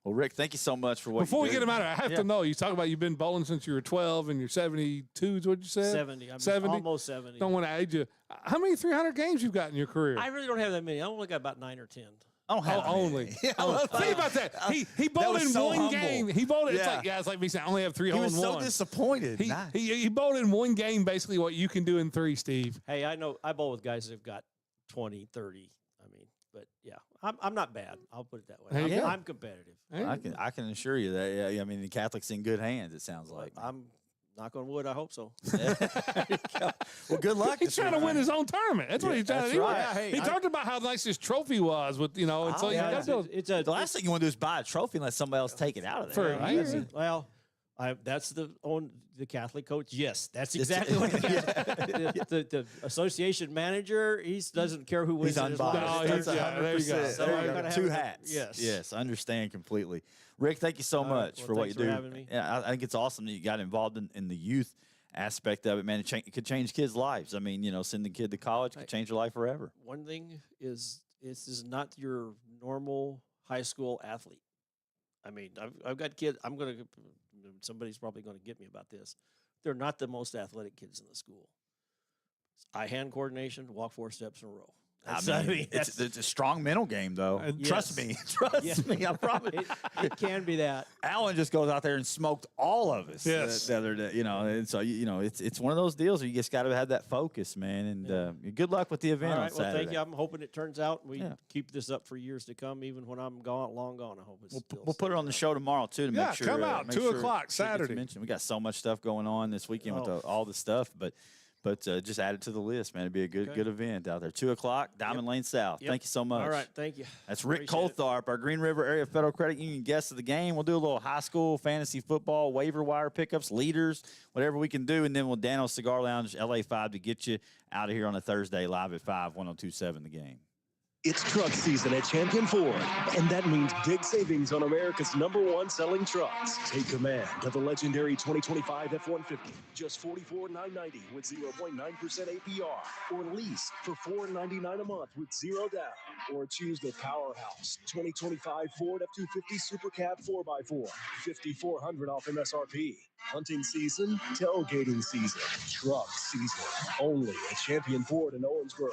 Well, Rick, thank you so much for what Before you we do. get him out of it, I have to know, you talk about you've been bowling since you were 12 and you're 72 is what you said? 70. I'm 70? almost 70. Don't want to age you. How many 300 games you've got in your career? I really don't have that many. I only got about 9 or 10. Only. Think about that. He bowled in one game. He bowled it. It's like me saying, I only have 3 holes. He was so disappointed. He bowled in one game basically what you can do in 3, Steve. Hey, I know I bowl with guys that've got 20, 30. But yeah, I'm not bad. I'll put it that way. I'm competitive. I can assure you that. Yeah, I mean, the Catholic's in good hands. It sounds like. I'm knock on wood. I hope so. Well, good luck. He's trying to win his own tournament. That's what he's trying to do. Right. He talked about how nice his trophy was with the last thing you want to do is buy a trophy and let somebody else take it out of there. Well, that's the Catholic coach. Yes, that's exactly what the association manager. He doesn't care who wins. He's unbiased. There you go. So 2 hats. Yes, I understand completely. Rick, thank you so much for what you do. Having me. Yeah, I think it's awesome that you got involved in the youth aspect of it, man. It could change kids' lives. I mean, sending a kid to college could change your life forever. One thing is, this is not your normal high school athlete. I mean, I've got kids. Somebody's probably going to get me about this. They're not the most athletic kids in the school. Eye-hand coordination, walk 4 steps in a row. I mean, it's a strong mental game, though. Trust me. Trust me. I promise. It can be that. Allen just goes out there and smoked all of us the other day. And so it's one of those deals where you just got to have that focus, man. And good luck with the event on Saturday. Well, thank you. I'm hoping it turns out we keep this up for years to come, even when I'm long gone. I hope it's we'll put it on the show tomorrow too to make sure. Come out 2 o'clock Saturday. We got so much stuff going on this weekend with all the stuff, but just add it to the list, man. It'd be a good event out there. 2 o'clock, Diamond Lane South. Thank you so much. All right, thank you. That's Rick Coltharp, our Green River Area Federal Credit Union guest of the game. We'll do a little high school fantasy football, waiver wire pickups, leaders, whatever we can do, and then we'll Dano's Cigar Lounge, LA 5 to get you out of here on a Thursday live at 5, 102.7 The Game. It's truck season at Champion Ford, and that means big savings on America's #1 selling trucks. Take command of the legendary 2025 F-150, just $44,990 with 0.9% APR, or lease for $499 a month with 0 down, or choose the powerhouse 2025 Ford F-250 Super Cab 4x4, $5,400 off MSRP. Hunting season, tailgating season, truck season, only at Champion Ford in Owensboro.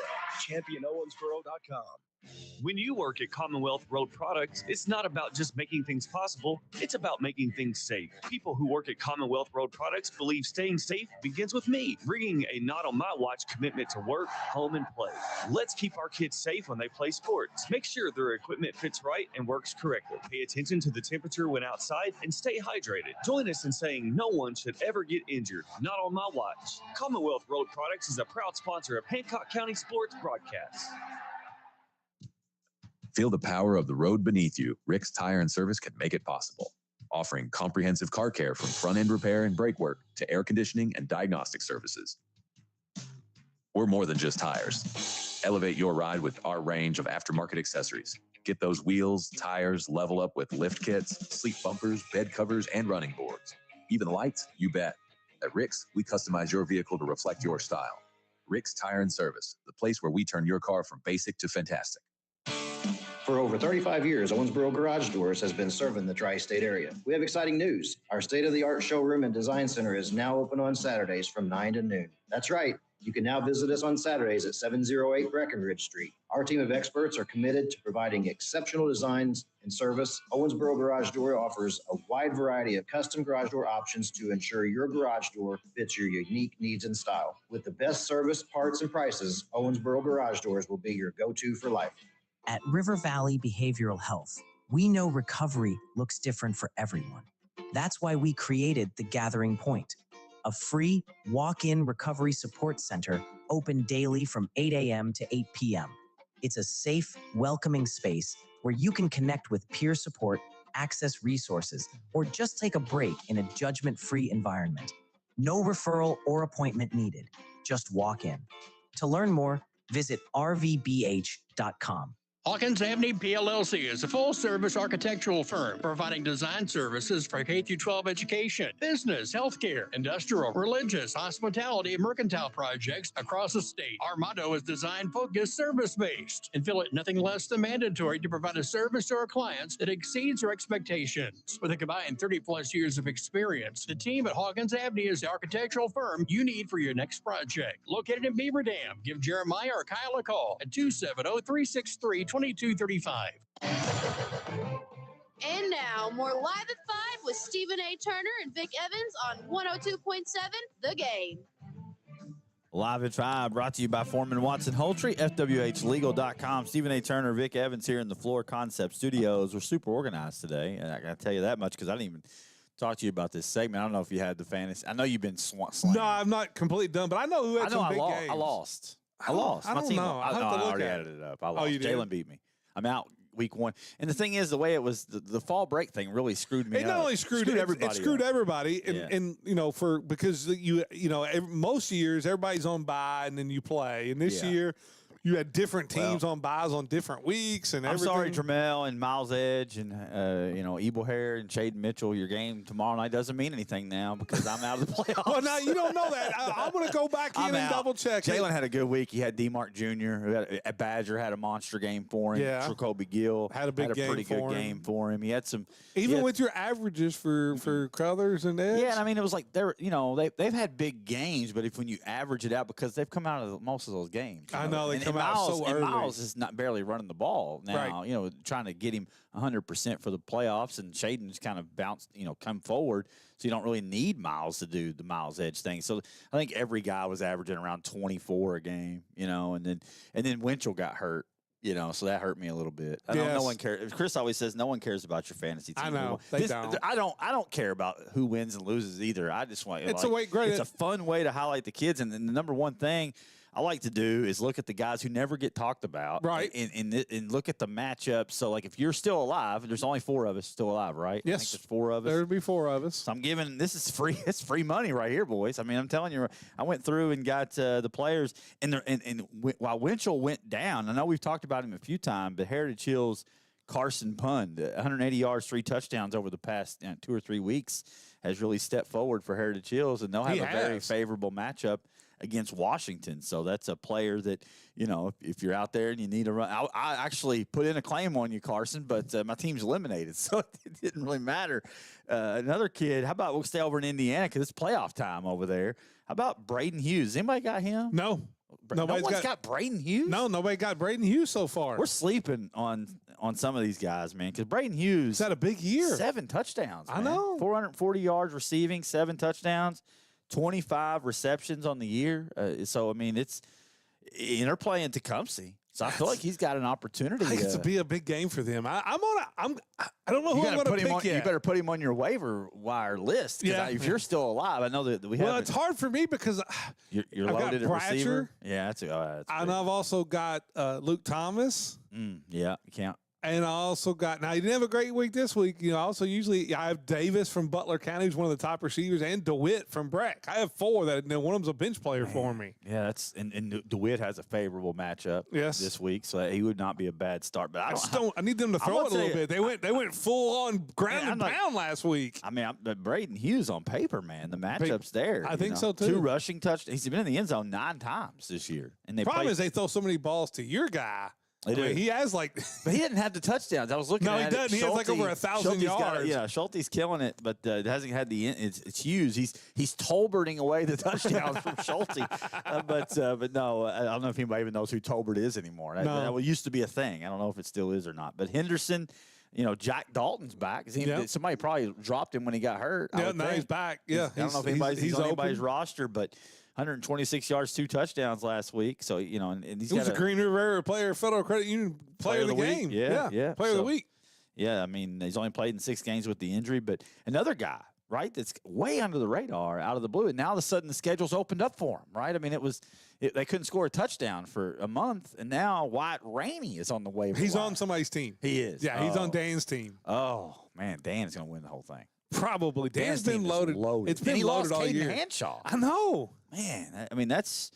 ChampionOwensboro.com. When you work at Commonwealth Road Products, it's not about just making things possible, it's about making things safe. People who work at Commonwealth Road Products believe staying safe begins with me, bringing a not on my watch commitment to work, home, and play. Let's keep our kids safe when they play sports. Make sure their equipment fits right and works correctly. Pay attention to the temperature when outside and stay hydrated. Join us in saying no one should ever get injured, not on my watch. Commonwealth Road Products is a proud sponsor of Hancock County Sports Broadcasts. Feel the power of the road beneath you. Rick's Tire and Service can make it possible. Offering comprehensive car care from front-end repair and brake work to air conditioning and diagnostic services. We're more than just tires. Elevate your ride with our range of aftermarket accessories. Get those wheels, tires, level up with lift kits, sleep bumpers, bed covers, and running boards. Even lights, you bet. At Rick's, we customize your vehicle to reflect your style. Rick's Tire and Service, the place where we turn your car from basic to fantastic. For over 35 years, Owensboro Garage Doors has been serving the tri-state area. We have exciting news. Our state-of-the-art showroom and design center is now open on Saturdays from 9 to noon. That's right. You can now visit us on Saturdays at 708 Breckenridge Street. Our team of experts are committed to providing exceptional designs and service. Owensboro Garage Door offers a wide variety of custom garage door options to ensure your garage door fits your unique needs and style. With the best service, parts, and prices, Owensboro Garage Doors will be your go-to for life. At River Valley Behavioral Health, we know recovery looks different for everyone. That's why we created The Gathering Point, a free walk-in recovery support center open daily from 8 a.m. to 8 p.m. It's a safe, welcoming space where you can connect with peer support, access resources, or just take a break in a judgment-free environment. No referral or appointment needed. Just walk in. To learn more, visit rvbh.com. Hawkins Avenue PLLC is a full-service architectural firm providing design services for K-12 education, business, healthcare, industrial, religious, hospitality, and mercantile projects across the state. Our motto is design-focused, service-based, and feel it nothing less than mandatory to provide a service to our clients that exceeds our expectations. With a combined 30-plus years of experience, the team at Hawkins Avenue is the architectural firm you need for your next project. Located in Beaver Dam, give Jeremiah or Kyle a call at 270-363-2235. And now, more Live at 5 with Stephen A. Turner and Vic Evans on 102.7 The Game. Live at 5, brought to you by Foreman Watson Holtry, FWHlegal.com. Stephen A. Turner, Vic Evans here in the Floor Concept Studios. We're super organized today, and I got to tell you that much because I didn't even talk to you about this segment. I don't know if you had the fantasy. I know you've been slaying. No, I'm not completely done, but I know who had some big games. I lost. I don't know. I already added it up. I lost. Jalen beat me. I'm out week 1. And the thing is, the way it was, the fall break thing really screwed me up. It not only screwed everybody. It screwed everybody. And you know, because you know, most years everybody's on bye and then you play. And this year, you had different teams on buys on different weeks and everything. I'm sorry, Tramel and Miles Edge and you know, Ebel Hare and Shaden Mitchell. Your game tomorrow night doesn't mean anything now because I'm out of the playoffs. Well, now you don't know that. I'm going to go back in and double check. Jalen had a good week. He had DeMarc Jr. Who had a Badger had a monster game for him. Yeah. Jacoby Gill had a pretty good game for him. He had some with your averages for Crothers and Edge. Yeah, and I mean it was like they've had big games, but when you average it out because they've come out of most of those games. I know they come out so early. Miles is not barely running the ball now. Right. You know, trying to get him 100% for the playoffs, and Shaden's kind of bounced, come forward. So you don't really need Miles to do the Miles Edge thing. So I think every guy was averaging around 24 a game. And then Winchell got hurt. So that hurt me a little bit. No one cares. Chris always says no one cares about your fantasy team. I know. They don't. I don't care about who wins and loses either. I just want it's a fun way to highlight the kids. And the number one thing I like to do is look at the guys who never get talked about, right? And look at the matchup. So, like, if you're still alive, there's only 4 of us still alive, right? Yes, I think there's 4 of us. There would be 4 of us. So I'm giving this is free. It's free money right here, boys. I mean, I'm telling you, I went through and got the players, and while Winchell went down, I know we've talked about him a few times, but Heritage Hills Carson Pund, 180 yards, 3 touchdowns over the past 2 or 3 weeks, has really stepped forward for Heritage Hills, and they'll have a very favorable matchup against Washington. So that's a player that, if you're out there and you need a run. I actually put in a claim on you, Carson, but my team's eliminated, so it didn't really matter. Another kid, how about we'll stay over in Indiana because it's playoff time over there. How about Braden Hughes? Anybody got him? No. No one's got Braden Hughes? No, nobody got Braden Hughes so far. We're sleeping on some of these guys, man, because Braden Hughes had a big year. 7 touchdowns, I know. 440 yards receiving, 7 touchdowns, 25 receptions on the year. So, I mean, they're playing Tecumseh. So I feel like he's got an opportunity. I think it's to be a big game for them. I don't know who I'm going to pick yet. You better put him on your waiver wire list. Yeah. If you're still alive, I know that we have. Well, it's hard for me because you're loaded at receiver. Yeah, that's and I've also got Luke Thomas. Yeah, you can't. And I also got, now he didn't have a great week this week. Usually I have Davis from Butler County, who's one of the top receivers, and DeWitt from Breck. I have 4 that, one of them's a bench player for me. Yeah, and DeWitt has a favorable matchup this week, so he would not be a bad start. But I need them to throw it a little bit. They went full on ground and pound last week. I mean, Braden Hughes on paper, man, the matchup's there. I think so too. 2 rushing touchdowns. He's been in the end zone 9 times this year. And the problem is they throw so many balls to your guy. He has but he didn't have the touchdowns. I was looking at it. No, he doesn't. He has like over 1,000 yards. Schulte's killing it, but hasn't had the it's Hughes. He's Tolberting away the touchdowns from Schulte. But no, I don't know if anybody even knows who Tolbert is anymore. That used to be a thing. I don't know if it still is or not. But Henderson, Jack Dalton's back. Somebody probably dropped him when he got hurt. Yeah, now he's back. Yeah, I don't know if he's on anybody's roster, but 126 yards, 2 touchdowns last week. So, and he's was a Green River Area Player, Federal Credit Union Player of the Game. Yeah. Player of the Week. Yeah, I mean, he's only played in 6 games with the injury, but another guy, right, that's way under the radar, out of the blue, and now all of a sudden the schedule's opened up for him, right? I mean, they couldn't score a touchdown for a month, and now Wyatt Rainey is on the waiver. He's on somebody's team. He is. Yeah, he's on Dan's team. Oh, man, Dan's going to win the whole thing. Probably. Dan's been loaded. It's been loaded all year. Hanshaw. I know. Man, I mean, that's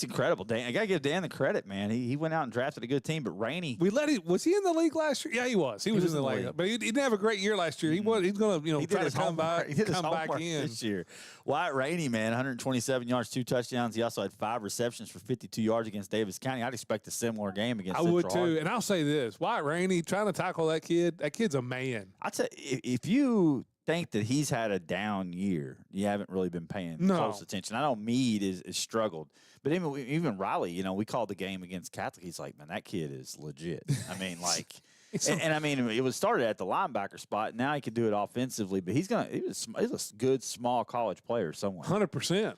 incredible. Dan, I got to give Dan the credit, man. He went out and drafted a good team, but Rainey. Was he in the league last year? Yeah, he was. He was in the league. But he didn't have a great year last year. He's going to, try to come back in this year. Wyatt Rainey, man, 127 yards, 2 touchdowns. He also had 5 receptions for 52 yards against Davis County. I'd expect a similar game against Central would too. Hardin. And I'll say this. Wyatt Rainey, trying to tackle that kid's a man. I'd say if you think that he's had a down year, you haven't really been paying close attention. I know Meade is struggled, but even Riley, we called the game against Catholic. He's like, man, that kid is legit. I mean, like, and I mean, it was started at the linebacker spot. Now he can do it offensively, but he's a good small college player somewhere. 100%.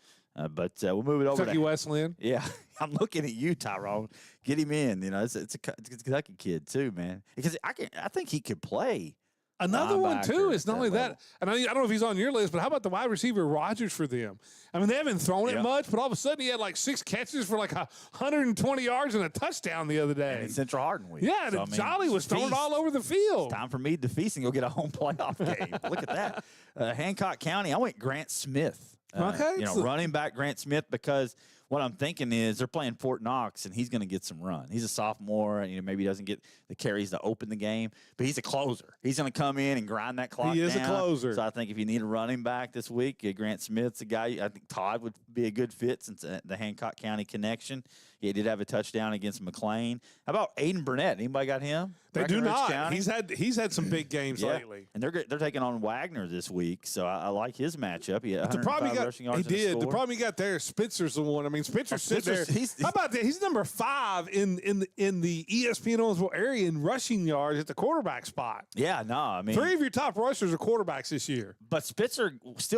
But we'll move it over Kentucky Wesleyan. Yeah, I'm looking at you, Tyrone. Get him in. It's a Kentucky kid too, man. Because I think he could play. Another one, too, is not only that, and I don't know if he's on your list, but how about the wide receiver Rogers for them? I mean, they haven't thrown it much, but all of a sudden he had like 6 catches for like 120 yards and a touchdown the other day. And Central Hardin week. Yeah, so, Jolly was throwing all over the field. It's time for Meade to feast and go get a home playoff game. Look at that. Hancock County, I went Grant Smith. Running back Grant Smith, because what I'm thinking is they're playing Fort Knox, and he's going to get some run. He's a sophomore, and maybe he doesn't get the carries to open the game, but he's a closer. He's going to come in and grind that clock down. He is a closer. So I think if you need a running back this week, Grant Smith's a guy. I think Todd would be a good fit since the Hancock County connection. He did have a touchdown against McLean. How about Aiden Burnett? Anybody got him? They do not. County? He's had some big games lately, and they're taking on Wagner this week. So I like his matchup. He had 105 rushing yards. He did. The problem he got there, Spitzer's the one. I mean, mean, Spencer's sitting there. How about that? He's number 5 in the ESPN Owensboro area in rushing yards at the quarterback spot. Yeah, no, I mean, 3 of your top rushers are quarterbacks this year. But Spitzer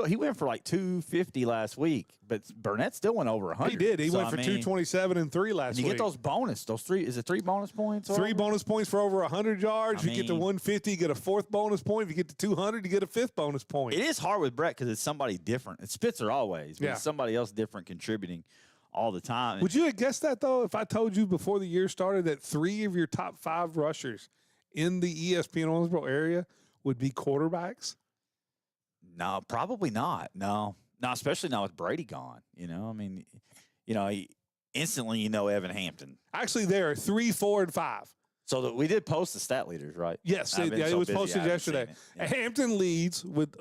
he went for like 250 last week, but Burnett still went over 100. He did. He went for 227 and 3 last week. You get those bonus, those 3. Is it 3 bonus points? 3 bonus points for over 100 yards. If you get to 150, you get a 4th bonus point. If you get to 200, you get a 5th bonus point. It is hard with Brett because it's somebody different. It's Spitzer always, but Yeah. it's somebody else different contributing all the time. Would you have guessed that, though, if I told you before the year started that 3 of your top 5 rushers in the ESPN Owensboro area would be quarterbacks? No, probably not. No, especially now with Brady gone. I mean, instantly Evan Hampton. Actually, there are 3, 4, and 5. So we did post the stat leaders, right? Yes, it was posted yesterday. Yeah. Hampton leads with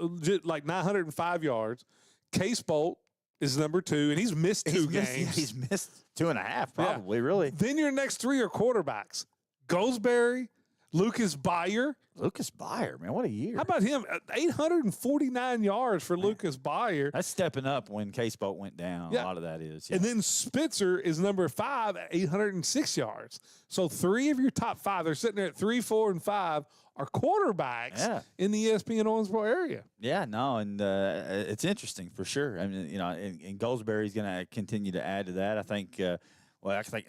like 905 yards. Case Bolt is number 2, and he's missed 2 games. He's missed 2.5, probably, really. Then your next 3 are quarterbacks. Goldsberry, Lucas Byer. Lucas Byer, man, what a year. How about him? 849 yards for Lucas Byer. That's stepping up when Case Bolt went down. Yeah. A lot of that is. And then Spitzer is number 5 at 806 yards. So 3 of your top 5, they're sitting there at 3, 4, and 5 are quarterbacks in the ESPN Owensboro area. Yeah, no, and it's interesting for sure. I mean, and Goldsberry's going to continue to add to that. I think. I think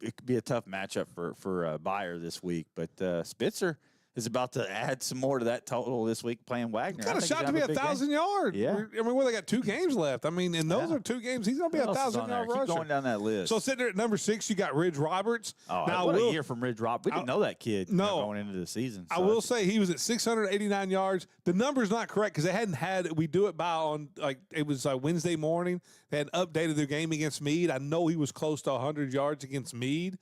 it could be a tough matchup for Byer this week, but Spitzer is about to add some more to that total this week playing Wagner. Got a shot to be 1,000 yards. Yeah. I mean, they got 2 games left. I mean, and those are 2 games. He's going to be 1,000-yard rusher. Keep going down that list. So sitting there at number 6, you got Ridge Roberts. Oh, now, what a year from Ridge Roberts. We didn't know that kid going into the season. So I will say he was at 689 yards. The number's not correct because they hadn't had – we do it by on – it was Wednesday morning. They had updated their game against Meade. I know he was close to 100 yards against Meade.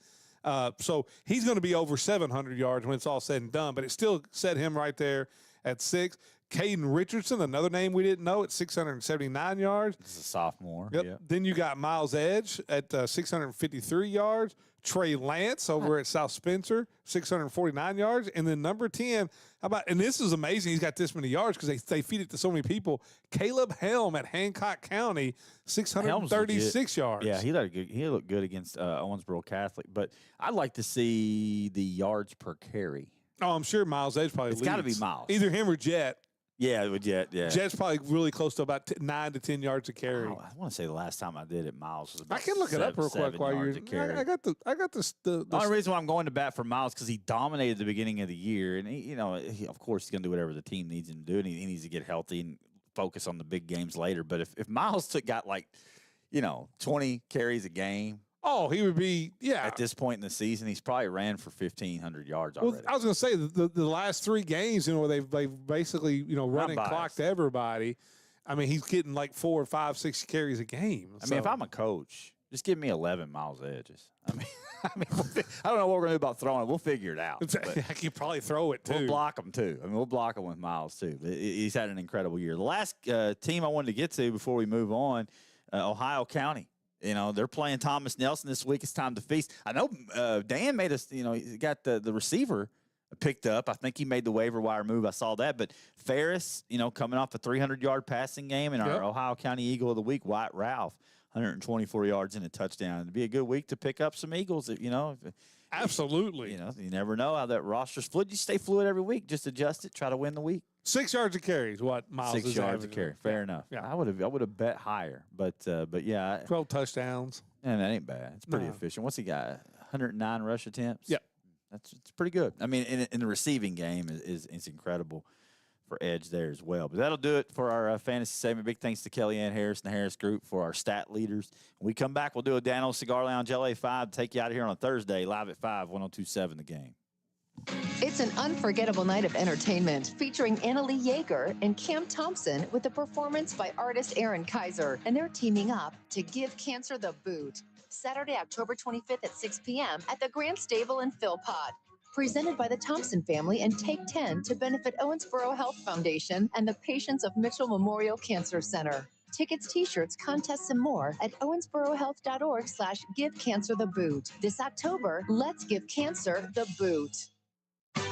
So he's going to be over 700 yards when it's all said and done, but it still set him right there at 6. Caden Richardson, another name we didn't know, at 679 yards. This is a sophomore. Yep. Then you got Miles Edge at 653 yards. Trey Lance over at South Spencer, 649 yards. And then number 10, and this is amazing, he's got this many yards because they feed it to so many people. Caleb Helm at Hancock County, 636 yards. Yeah, he looked good against Owensboro Catholic. But I'd like to see the yards per carry. Oh, I'm sure Miles Edge probably leads. It's got to be Miles. Either him or Jet. Yeah, with Jet, yeah. Jet's probably really close to about 9 to 10 yards a carry. Oh, I want to say the last time I did it, Miles was about I can look it up real quick while you're. I got the only reason why I'm going to bat for Miles because he dominated the beginning of the year, and he, of course he's going to do whatever the team needs him to do, and he needs to get healthy and focus on the big games later. But if Miles got 20 carries a game. Oh, he would be, At this point in the season, he's probably ran for 1,500 yards already. Well, I was going to say the last 3 games, where they've basically running clock to everybody. I mean, he's getting 4, 5, 6 carries a game. I mean, if I'm a coach, just give me 11 Miles Edges. I mean, I don't know what we're going to do about throwing it. We'll figure it out. I could probably throw it too. We'll block him too. I mean, we'll block him with Miles too. But he's had an incredible year. The last team I wanted to get to before we move on, Ohio County. They're playing Thomas Nelson this week. It's time to feast. I know Dan made us, he got the receiver picked up. I think he made the waiver wire move. I saw that. But Ferris, coming off a 300-yard passing game, and our Ohio County Eagle of the Week, White Ralph, 124 yards and a touchdown. It'd be a good week to pick up some Eagles, Absolutely. You never know how that roster's fluid. You stay fluid every week. Just adjust it. Try to win the week. 6 yards a carry is what Miles 6 is yards a averaging. carry. Fair enough. Yeah. I would have bet higher, but yeah. 12 touchdowns. And that ain't bad. It's pretty efficient. What's he got? 109 rush attempts. Yep. It's pretty good. I mean, in the receiving game is Incredible for Edge there as well. But that'll do it for our fantasy segment. Big thanks to Kellyanne Harris and the Harris Group for our stat leaders. When we come back, we'll do a Dano Cigar Lounge LA 5 to take you out of here on a Thursday, live at 5, 102.7 The Game. It's an unforgettable night of entertainment featuring Annalie Yeager and Cam Thompson with a performance by artist Aaron Kaiser. And they're teaming up to give cancer the boot. Saturday, October 25th at 6 p.m. at the Grand Stable in Philpott. Presented by the Thompson family and Take 10 to benefit Owensboro Health Foundation and the patients of Mitchell Memorial Cancer Center. Tickets, t-shirts, contests, and more at owensborohealth.org/givecancertheboot. This October, let's give cancer the boot.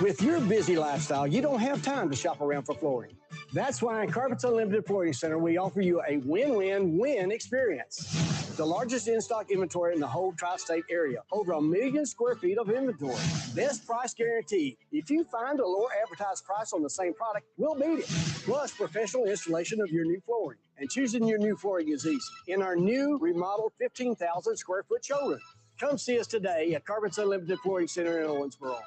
With your busy lifestyle, you don't have time to shop around for flooring. That's why in Carpets Unlimited Flooring Center, we offer you a win-win-win experience. The largest in-stock inventory in the whole tri-state area. Over 1 million square feet of inventory. Best price guaranteed. If you find a lower advertised price on the same product, we'll beat it. Plus, professional installation of your new flooring. And choosing your new flooring is easy. In our new remodeled 15,000 square foot showroom. Come see us today at Carpets Unlimited Flooring Center in Owensboro.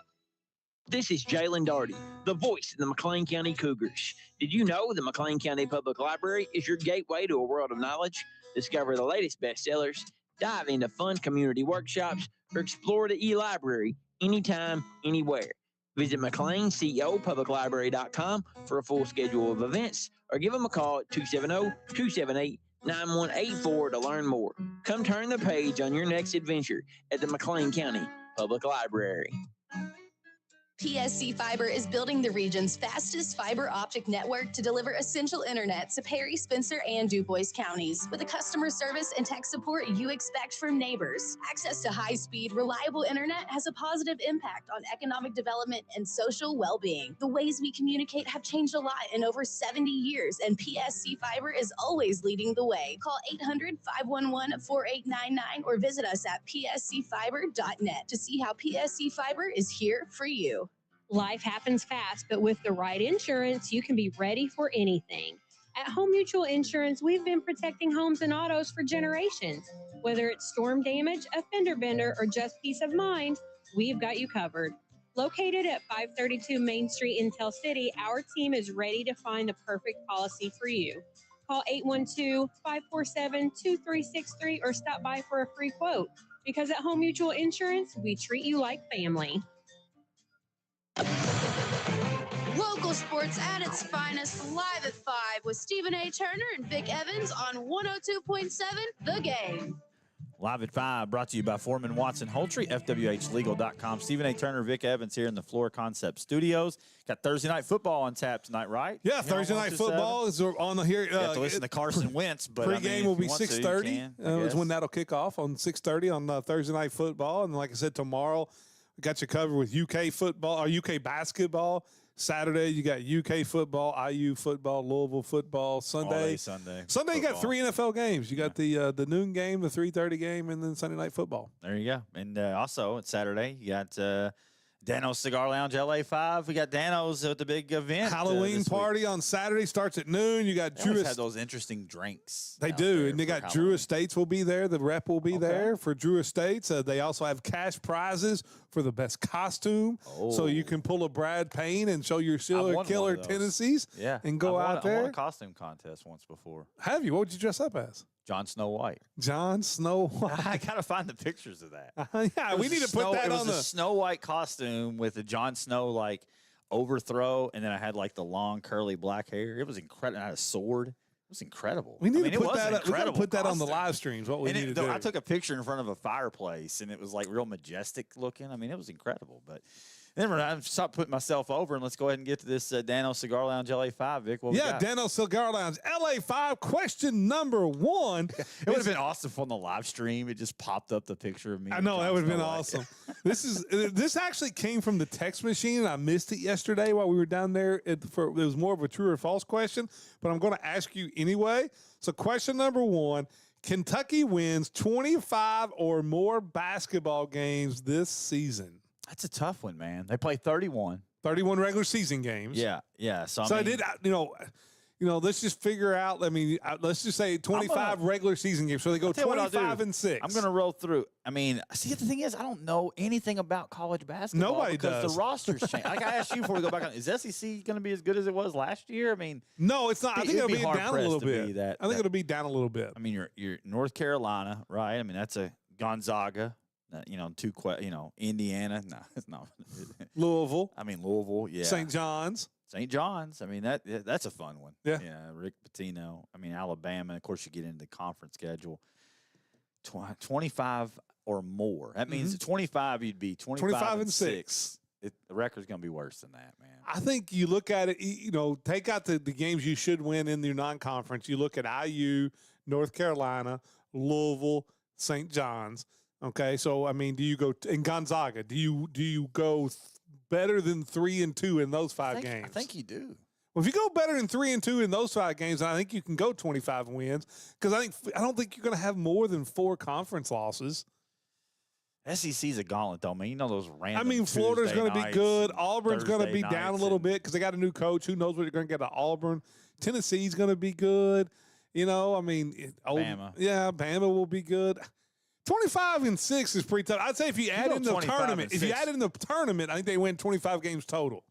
This is Jalen Darty, the voice of the McLean County Cougars. Did you know the McLean County Public Library is your gateway to a world of knowledge? Discover the latest bestsellers, dive into fun community workshops, or explore the e-library anytime, anywhere. Visit McLeanCEOPublicLibrary.com for a full schedule of events, or give them a call at 270-278-9184 to learn more. Come turn the page on your next adventure at the McLean County Public Library. PSC Fiber is building the region's fastest fiber optic network to deliver essential internet to Perry, Spencer, and DuBois counties with the customer service and tech support you expect from neighbors. Access to high-speed, reliable internet has a positive impact on economic development and social well-being. The ways we communicate have changed a lot in over 70 years, and PSC Fiber is always leading the way. Call 800-511-4899 or visit us at pscfiber.net to see how PSC Fiber is here for you. Life happens fast, but with the right insurance, you can be ready for anything. At Home Mutual Insurance, we've been protecting homes and autos for generations. Whether it's storm damage, a fender bender, or just peace of mind, we've got you covered. Located at 532 Main Street in Tell City, our team is ready to find the perfect policy for you. Call 812-547-2363 or stop by for a free quote. Because at Home Mutual Insurance, we treat you like family. Local sports at its finest, live at 5 with Stephen A. Turner and Vic Evans on 102.7 The Game. Live at 5, brought to you by Foreman Watson Holtry, FWHlegal.com. Stephen A. Turner, Vic Evans here in the Floor Concept Studios. Got Thursday Night Football on tap tonight, right? Yeah, Thursday Night Football is on the here. You have to listen to Carson Wentz, but pregame will be 6:30. Is when that'll kick off on 6:30 on Thursday Night Football. And like I said, tomorrow we got you covered with UK football or UK basketball. Saturday, you got UK football, IU football, Louisville football. Sunday, you got 3 NFL games. You got the noon game, the 3:30 game, and then Sunday Night Football. There you go. And also, it's Saturday. You got Dano's Cigar Lounge, LA5. We got Dano's at the big event. Halloween party on Saturday starts at noon. You got Drew. Have those interesting drinks. They do, and they got Halloween. Drew Estates will be there. The rep will be there for Drew Estates. They also have cash prizes for the best costume, so you can pull a Brad Payne and show your killer tendencies. Yeah, and go out there. I won a costume contest once before. Have you? What would you dress up as? Jon Snow White. Jon Snow White. I gotta find the pictures of that. Yeah, we need to put that on the Snow White costume with a Jon Snow like overthrow, and then I had like the long curly black hair. It was incredible. I had a sword. It was incredible. We need to put that. We gotta put that on the live streams. What we need to do. I took a picture in front of a fireplace, and it was like real majestic looking. I mean, it was incredible, but. Then I stopped putting myself over, and let's go ahead and get to this Dano Cigar Lounge LA5, Vic. Dano Cigar Lounge LA5. Question number 1. It would have been awesome on the live stream. It just popped up the picture of me. I know, that would have been awesome. This actually came from the text machine. I missed it yesterday while we were down there. It was more of a true or false question, but I'm going to ask you anyway. So question number 1. Kentucky wins 25 or more basketball games this season. That's a tough one, man. They play 31. 31 regular season games. Yeah. So I did, let's just figure out, let's just say 25 regular season games. So they go 25-6. I'm going to roll through. I mean, see, the thing is, I don't know anything about college basketball. Nobody because does. the rosters change. Like I asked you before we go back on, is SEC going to be as good as it was last year? I mean, no, it's not. I think it'll be down a little bit. I think it'll be down a little bit. I mean, you're North Carolina, right? I mean, that's a Gonzaga. Indiana. No, it's not. Louisville. I mean, Louisville. Yeah. St. John's. I mean, that's a fun one. Yeah. Rick Pitino. I mean, Alabama. Of course, you get into the conference schedule. 25 or more. That means at 25, you'd be 25-6. The record's going to be worse than that, man. I think you look at it, take out the games you should win in your non-conference. You look at IU, North Carolina, Louisville, St. John's. Okay, so I mean, do you go in Gonzaga? Do you go better than 3-2 in those 5 games? I think you do. Well, if you go better than 3-2 in those 5 games, I think you can go 25 wins because I don't think you're going to have more than 4 conference losses. SEC's a gauntlet, though, man. You know those random. I mean, Florida's going to be good. Auburn's going to be down a little bit because they got a new coach. Who knows what you're going to get at Auburn? Tennessee's going to be good. You know, I mean, Bama. Yeah, Bama will be good. 25-6 is pretty tough. I'd say if you add in the tournament, I think they win 25 games total.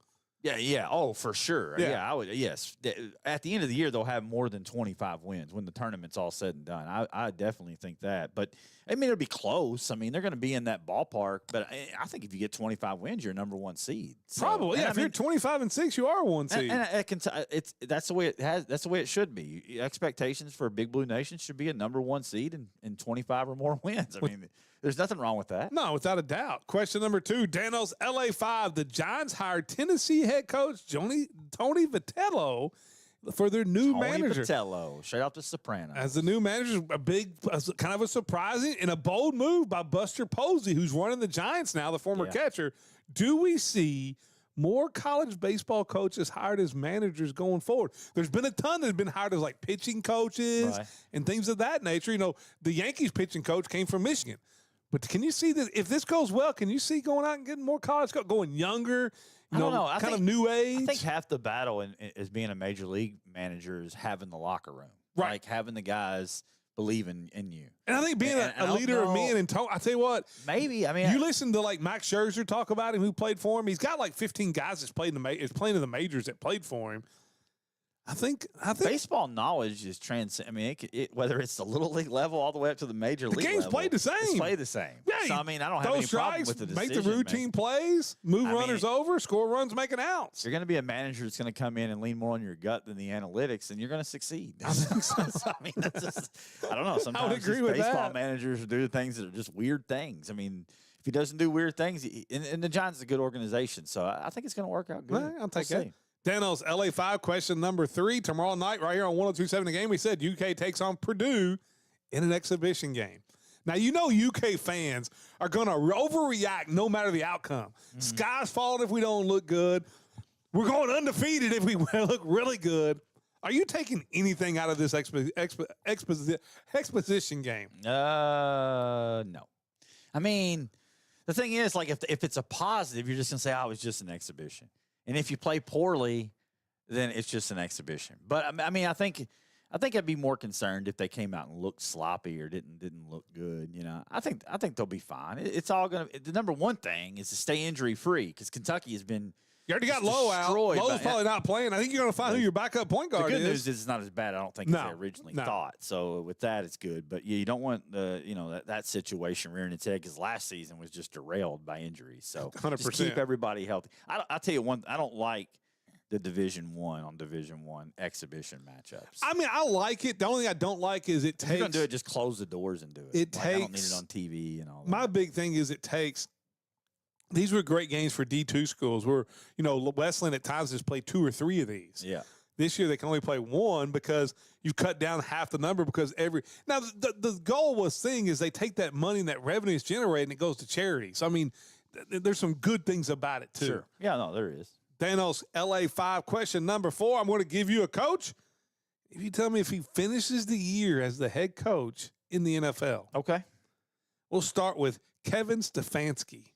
Yeah. Oh, for sure. Yeah. Yeah, I would. Yes. At the end of the year, they'll have more than 25 wins when the tournament's all said and done. I definitely think that. But, I mean, it'll be close. I mean, they're going to be in that ballpark. But I think if you get 25 wins, you're number 1 seed. So, probably. Yeah, if you're 25-6, you are 1 seed. And that's the way it has. That's the way it should be. Expectations for a Big Blue Nation should be a number 1 seed and 25 or more wins. I mean, there's nothing wrong with that. No, without a doubt. Question number 2, Dano's LA5. The Giants hired Tennessee head coach Tony Vitello for their new manager. Tony Vitello, straight off the Sopranos. As the new manager, kind of a surprising and a bold move by Buster Posey, who's running the Giants now, the former catcher. Do we see more college baseball coaches hired as managers going forward? There's been a ton that have been hired as like pitching coaches and things of that nature. You know, the Yankees pitching coach came from Michigan. But can you see that if this goes well, can you see going out and getting more college, going younger, I don't know. kind of new age? I think half the battle is being a major league manager is having the locker room. Right. Like having the guys believe in you. And I think being a leader of men and I tell you what. Maybe. I mean. You listen to like Max Scherzer talk about him who played for him. He's got like 15 guys that's playing in the majors that played for him. I think baseball knowledge is transcend. I mean, whether it's the little league level all the way up to the major league game's level, played the same. It's played the same. Yeah, so I mean, I don't have any problem with the decision. Make the routine plays, move runners over, score runs, make an outs. You're going to be a manager that's going to come in and lean more on your gut than the analytics, and you're going to succeed. I mean, that's just I don't know. Sometimes I would agree with baseball that. managers do things that are just weird things. I mean, if he doesn't do weird things, and the Giants is a good organization, so I think it's going to work out good. Well, I'll take it. Dano's LA5, question number 3. Tomorrow night, right here on 102.7 The Game, we said UK takes on Purdue in an exhibition game. Now, you know UK fans are going to overreact no matter the outcome. Sky's falling if we don't look good. We're going undefeated if we look really good. Are you taking anything out of this exposition game? No. I mean, the thing is, like, if it's a positive, you're just going to say, oh, it was just an exhibition. And if you play poorly, then it's just an exhibition. But I mean, I think I'd be more concerned if they came out and looked sloppy or didn't look good. You know, I think they'll be fine. It's all gonna. The number one thing is to stay injury free because Kentucky has been. You already got Lowe out. Lowe's probably not playing. I think you're going to find who your backup point guard is. The good news is it's not as bad, I don't think, as they originally thought. So with that, it's good. But you don't want that situation rearing its head because last season was just derailed by injuries. So 100%. Just keep everybody healthy. I'll tell you one. I don't like the Division I on Division I exhibition matchups. I mean, I like it. The only thing I don't like is it takes. If you're going to do it, just close the doors and do it. I don't need it on TV and all that. My big thing is it takes. These were great games for D2 schools where, Wesleyan at times has played 2 or 3 of these. Yeah. This year they can only play 1 because you cut down half the number because now the goal was is they take that money and that revenue is generated and it goes to charity. So, I mean, there's some good things about it too. Sure. Yeah, no, there is. Danos, LA5, question number 4. I'm going to give you a coach. If you tell me if he finishes the year as the head coach in the NFL. Okay. We'll start with Kevin Stefanski.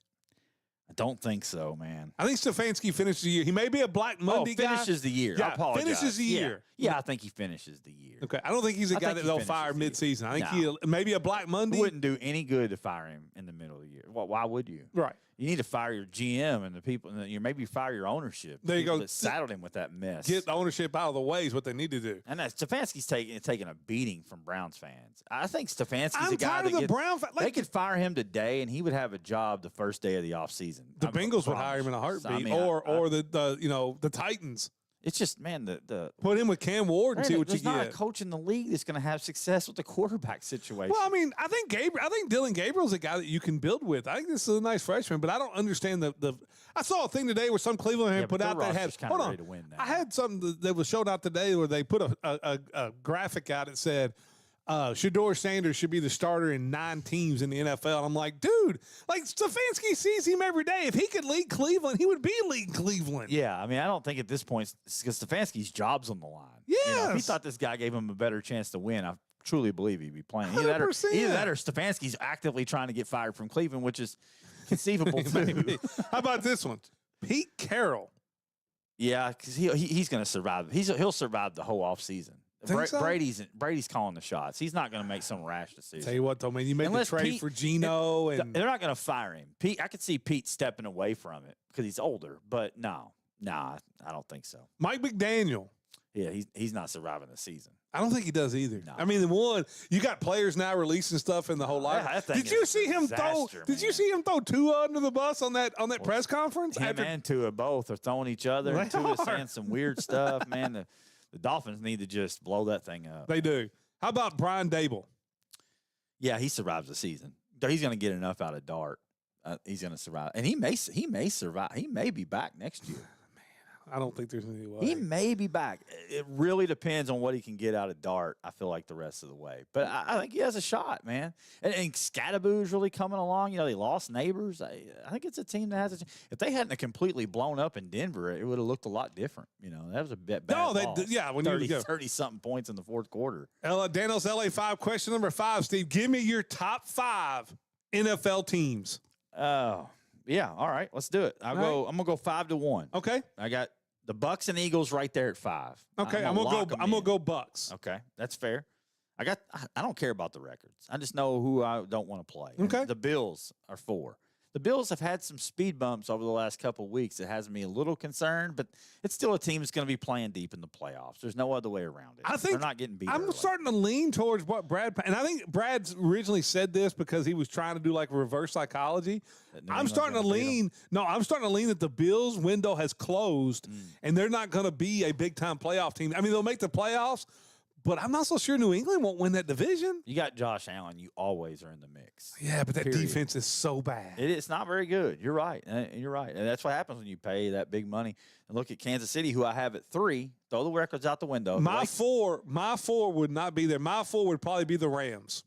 I don't think so, man. I think Stefanski finishes the year. He may be a Black Monday guy. Finishes the year. Yeah, I apologize. Finishes the year. Yeah, I think he finishes the year. Okay. I don't think he's a guy that they'll fire mid-season. I think he maybe a Black Monday. It wouldn't do any good to fire him in the middle of the year. Well, why would you? Right. You need to fire your GM and the people, and maybe fire your ownership. There you go. That saddled him with that mess. Get the ownership out of the way is what they need to do. And Stefanski's taking a beating from Browns fans. I think Stefanski's a guy that they could fire him today, and he would have a job the first day of the offseason. The Bengals would hire him in a heartbeat, or the Titans. It's just, man, the put him with Cam Ward and see what you get. There's not a coach in the league that's going to have success with the quarterback situation. Well, I mean, I think Dylan Gabriel's a guy that you can build with. I think this is a nice freshman, but I don't understand the. I saw a thing today where some Cleveland had put out that had. Hold on, I had something that was shown out today where they put a graphic out that said Shedeur Sanders should be the starter in 9 teams in the NFL. And I'm like, dude, like Stefanski sees him every day. If he could lead Cleveland, he would be leading Cleveland. Yeah, I mean, I don't think at this point, because Stefanski's job's on the line. Yes. You know, if he thought this guy gave him a better chance to win, I truly believe he'd be playing. Either that or Stefanski's actively trying to get fired from Cleveland, which is conceivable too. How about this one? Pete Carroll. Yeah, because he's going to survive. He'll survive the whole offseason. So? Brady's calling the shots. He's not going to make some rash decision. Tell you what, though, man, you make the trade for Geno, and they're not going to fire him. I could see Pete stepping away from it because he's older, but I don't think so. Mike McDaniel. Yeah, he's not surviving the season. I don't think he does either. No. I mean, you got players now releasing stuff in the whole life. Did you see him throw? Did you see him throw Tua under the bus on that press conference? Him and Tua both are throwing each other. And Tua's saying some weird stuff. Man, the Dolphins need to just blow that thing up. They do. How about Brian Dable? Yeah, he survives the season. He's going to get enough out of Dart. He's going to survive, and he may survive. He may be back next year. I don't think there's any way. He may be back. It really depends on what he can get out of Dart, I feel like, the rest of the way. But I think he has a shot, man. And Scatterboo is really coming along. You know, they lost Neighbors. I think it's a team that has a chance. If they hadn't completely blown up in Denver, it would have looked a lot different. You know, that was a bit bad. When 30-something points in the fourth quarter. Daniel's LA 5, question number 5, Steve. Give me your top 5 NFL teams. Oh, yeah. All right. Let's do it. I'm going to go 5-1. Okay. I got the Bucks and Eagles right there at 5. Okay, I'm gonna go Bucks. Okay, that's fair. I don't care about the records. I just know who I don't want to play. Okay. And the Bills are 4. The Bills have had some speed bumps over the last couple of weeks. It has me a little concerned, but it's still a team that's going to be playing deep in the playoffs. There's no other way around it. I think they're not getting beat. I'm starting to lean towards what and I think Brad's originally said this because he was trying to do like reverse psychology. I'm starting to lean that the Bills window has closed and they're not going to be a big time playoff team. I mean, they'll make the playoffs, but I'm not so sure New England won't win that division. You got Josh Allen. You always are in the mix. Yeah, but that defense is so bad. It's not very good. You're right. You're right. And that's what happens when you pay that big money. And look at Kansas City, who I have at 3. Throw the records out the window. My 4 would not be there. My 4 would probably be the Rams.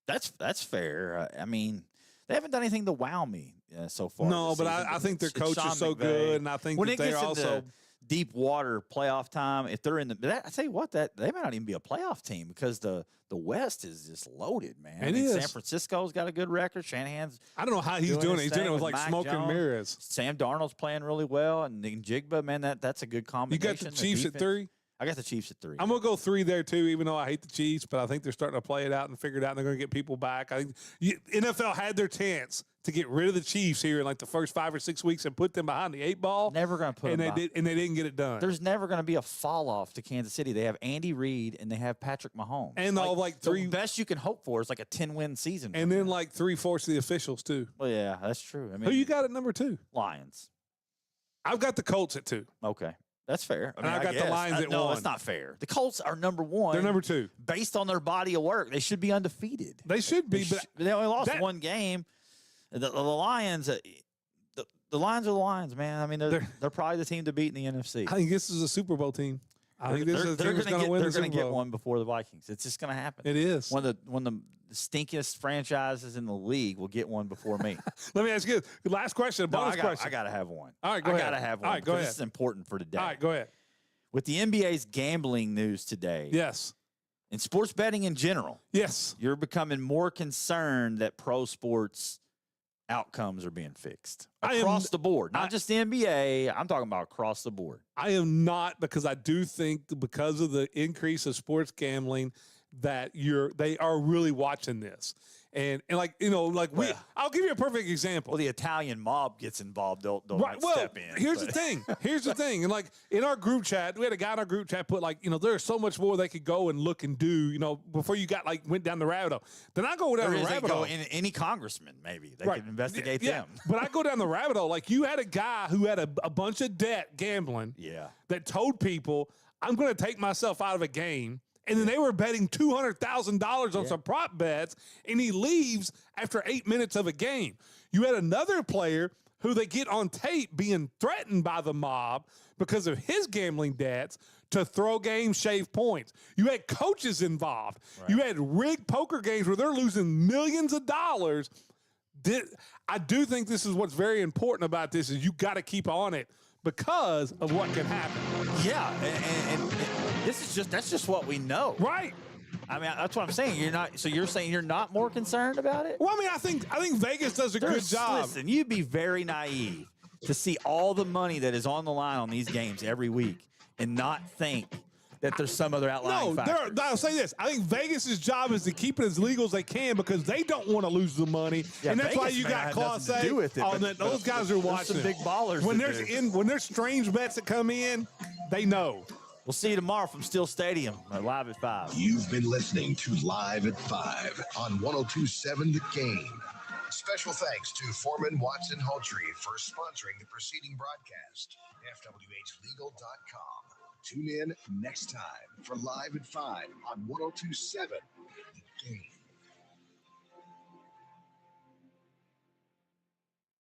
That's fair. I mean, they haven't done anything to wow me so far. No, but I think their coach is so good, and I think that they're also deep water playoff time. If they're in the, I tell you what, that they might not even be a playoff team because the West is just loaded, man. It is. San Francisco's got a good record. Shanahan's. I don't know how he's doing it. He's doing it with like smoke and mirrors. Sam Darnold's playing really well, and Jigba, man, that's a good combination. You got the Chiefs at 3. I got the Chiefs at 3. I'm going to go 3 there, too, even though I hate the Chiefs, but I think they're starting to play it out and figure it out, and they're going to get people back. I think NFL had their chance to get rid of the Chiefs here in like the first 5 or 6 weeks and put them behind the 8 ball. Never going to put them behind. And they didn't get it done. There's never going to be a fall off to Kansas City. They have Andy Reid and they have Patrick Mahomes. And the best you can hope for is like a 10-win season. And then like 3/4 of the officials, too. Well, yeah, that's true. I mean, who you got at number 2? Lions. I've got the Colts at 2. Okay. That's fair. I mean, I got the Lions at 1. No, it's not fair. The Colts are number 1. They're number 2. Based on their body of work, they should be undefeated. They should be, but they only lost 1 game. The Lions, the Lions are the Lions, man. I mean, they're probably the team to beat in the NFC. I think this is a Super Bowl team. I think this is a team that's going to win the Super Bowl. They're going to get one before the Vikings. It's just going to happen. It is. One of the stinkiest franchises in the league will get one before me. Let me ask you this. Last question, bonus question. I got to have one. All right, go ahead. I got to have one. All right, go ahead. This is important for today. All right, go ahead. With the NBA's gambling news today. Yes. And sports betting in general. Yes. You're becoming more concerned that pro sports outcomes are being fixed across the board, not just the NBA. I'm talking about across the board. I am not, because I do think because of the increase of sports gambling that they are really watching this. And like, you know, like I'll give you a perfect example. Well, the Italian mob gets involved. They'll step in. Here's the thing. Here's the thing. And like in our group chat, we had a guy in our group chat put like, you know, there's so much more they could go and look and do, you know, before you went down the rabbit hole. Then I go down the rabbit hole. Any congressman, maybe they could investigate them. But I go down the rabbit hole. Like you had a guy who had a bunch of debt gambling. Yeah. That told people, I'm going to take myself out of a game. And then they were betting $200,000 on some prop bets, and he leaves after 8 minutes of a game. You had another player who they get on tape being threatened by the mob because of his gambling debts, to throw games, shave points. You had coaches involved. Right. You had rigged poker games where they're losing millions of dollars. I do think this is what's very important about this is you got to keep on it because of what can happen. Yeah, and that's just what we know. Right. I mean, that's what I'm saying. You're saying you're not more concerned about it? Well, I mean, I think Vegas does a good job. Listen, you'd be very naive to see all the money that is on the line on these games every week and not think that there's some other outlying factor. I'll say this. I think Vegas's job is to keep it as legal as they can because they don't want to lose the money. Yeah, and that's Vegas why you got Claude say, those guys are watching. Some big ballers. When there's strange bets that come in, they know. We'll see you tomorrow from Steel Stadium, Live at 5. You've been listening to Live at 5 on 102.7 The Game. Special thanks to Foreman Watson Hultree for sponsoring the preceding broadcast. FWHlegal.com. Tune in next time for Live at 5 on 102.7 The Game.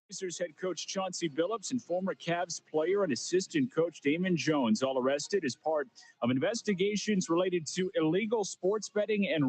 Pacers head coach Chauncey Billups and former Cavs player and assistant coach Damon Jones all arrested as part of investigations related to illegal sports betting and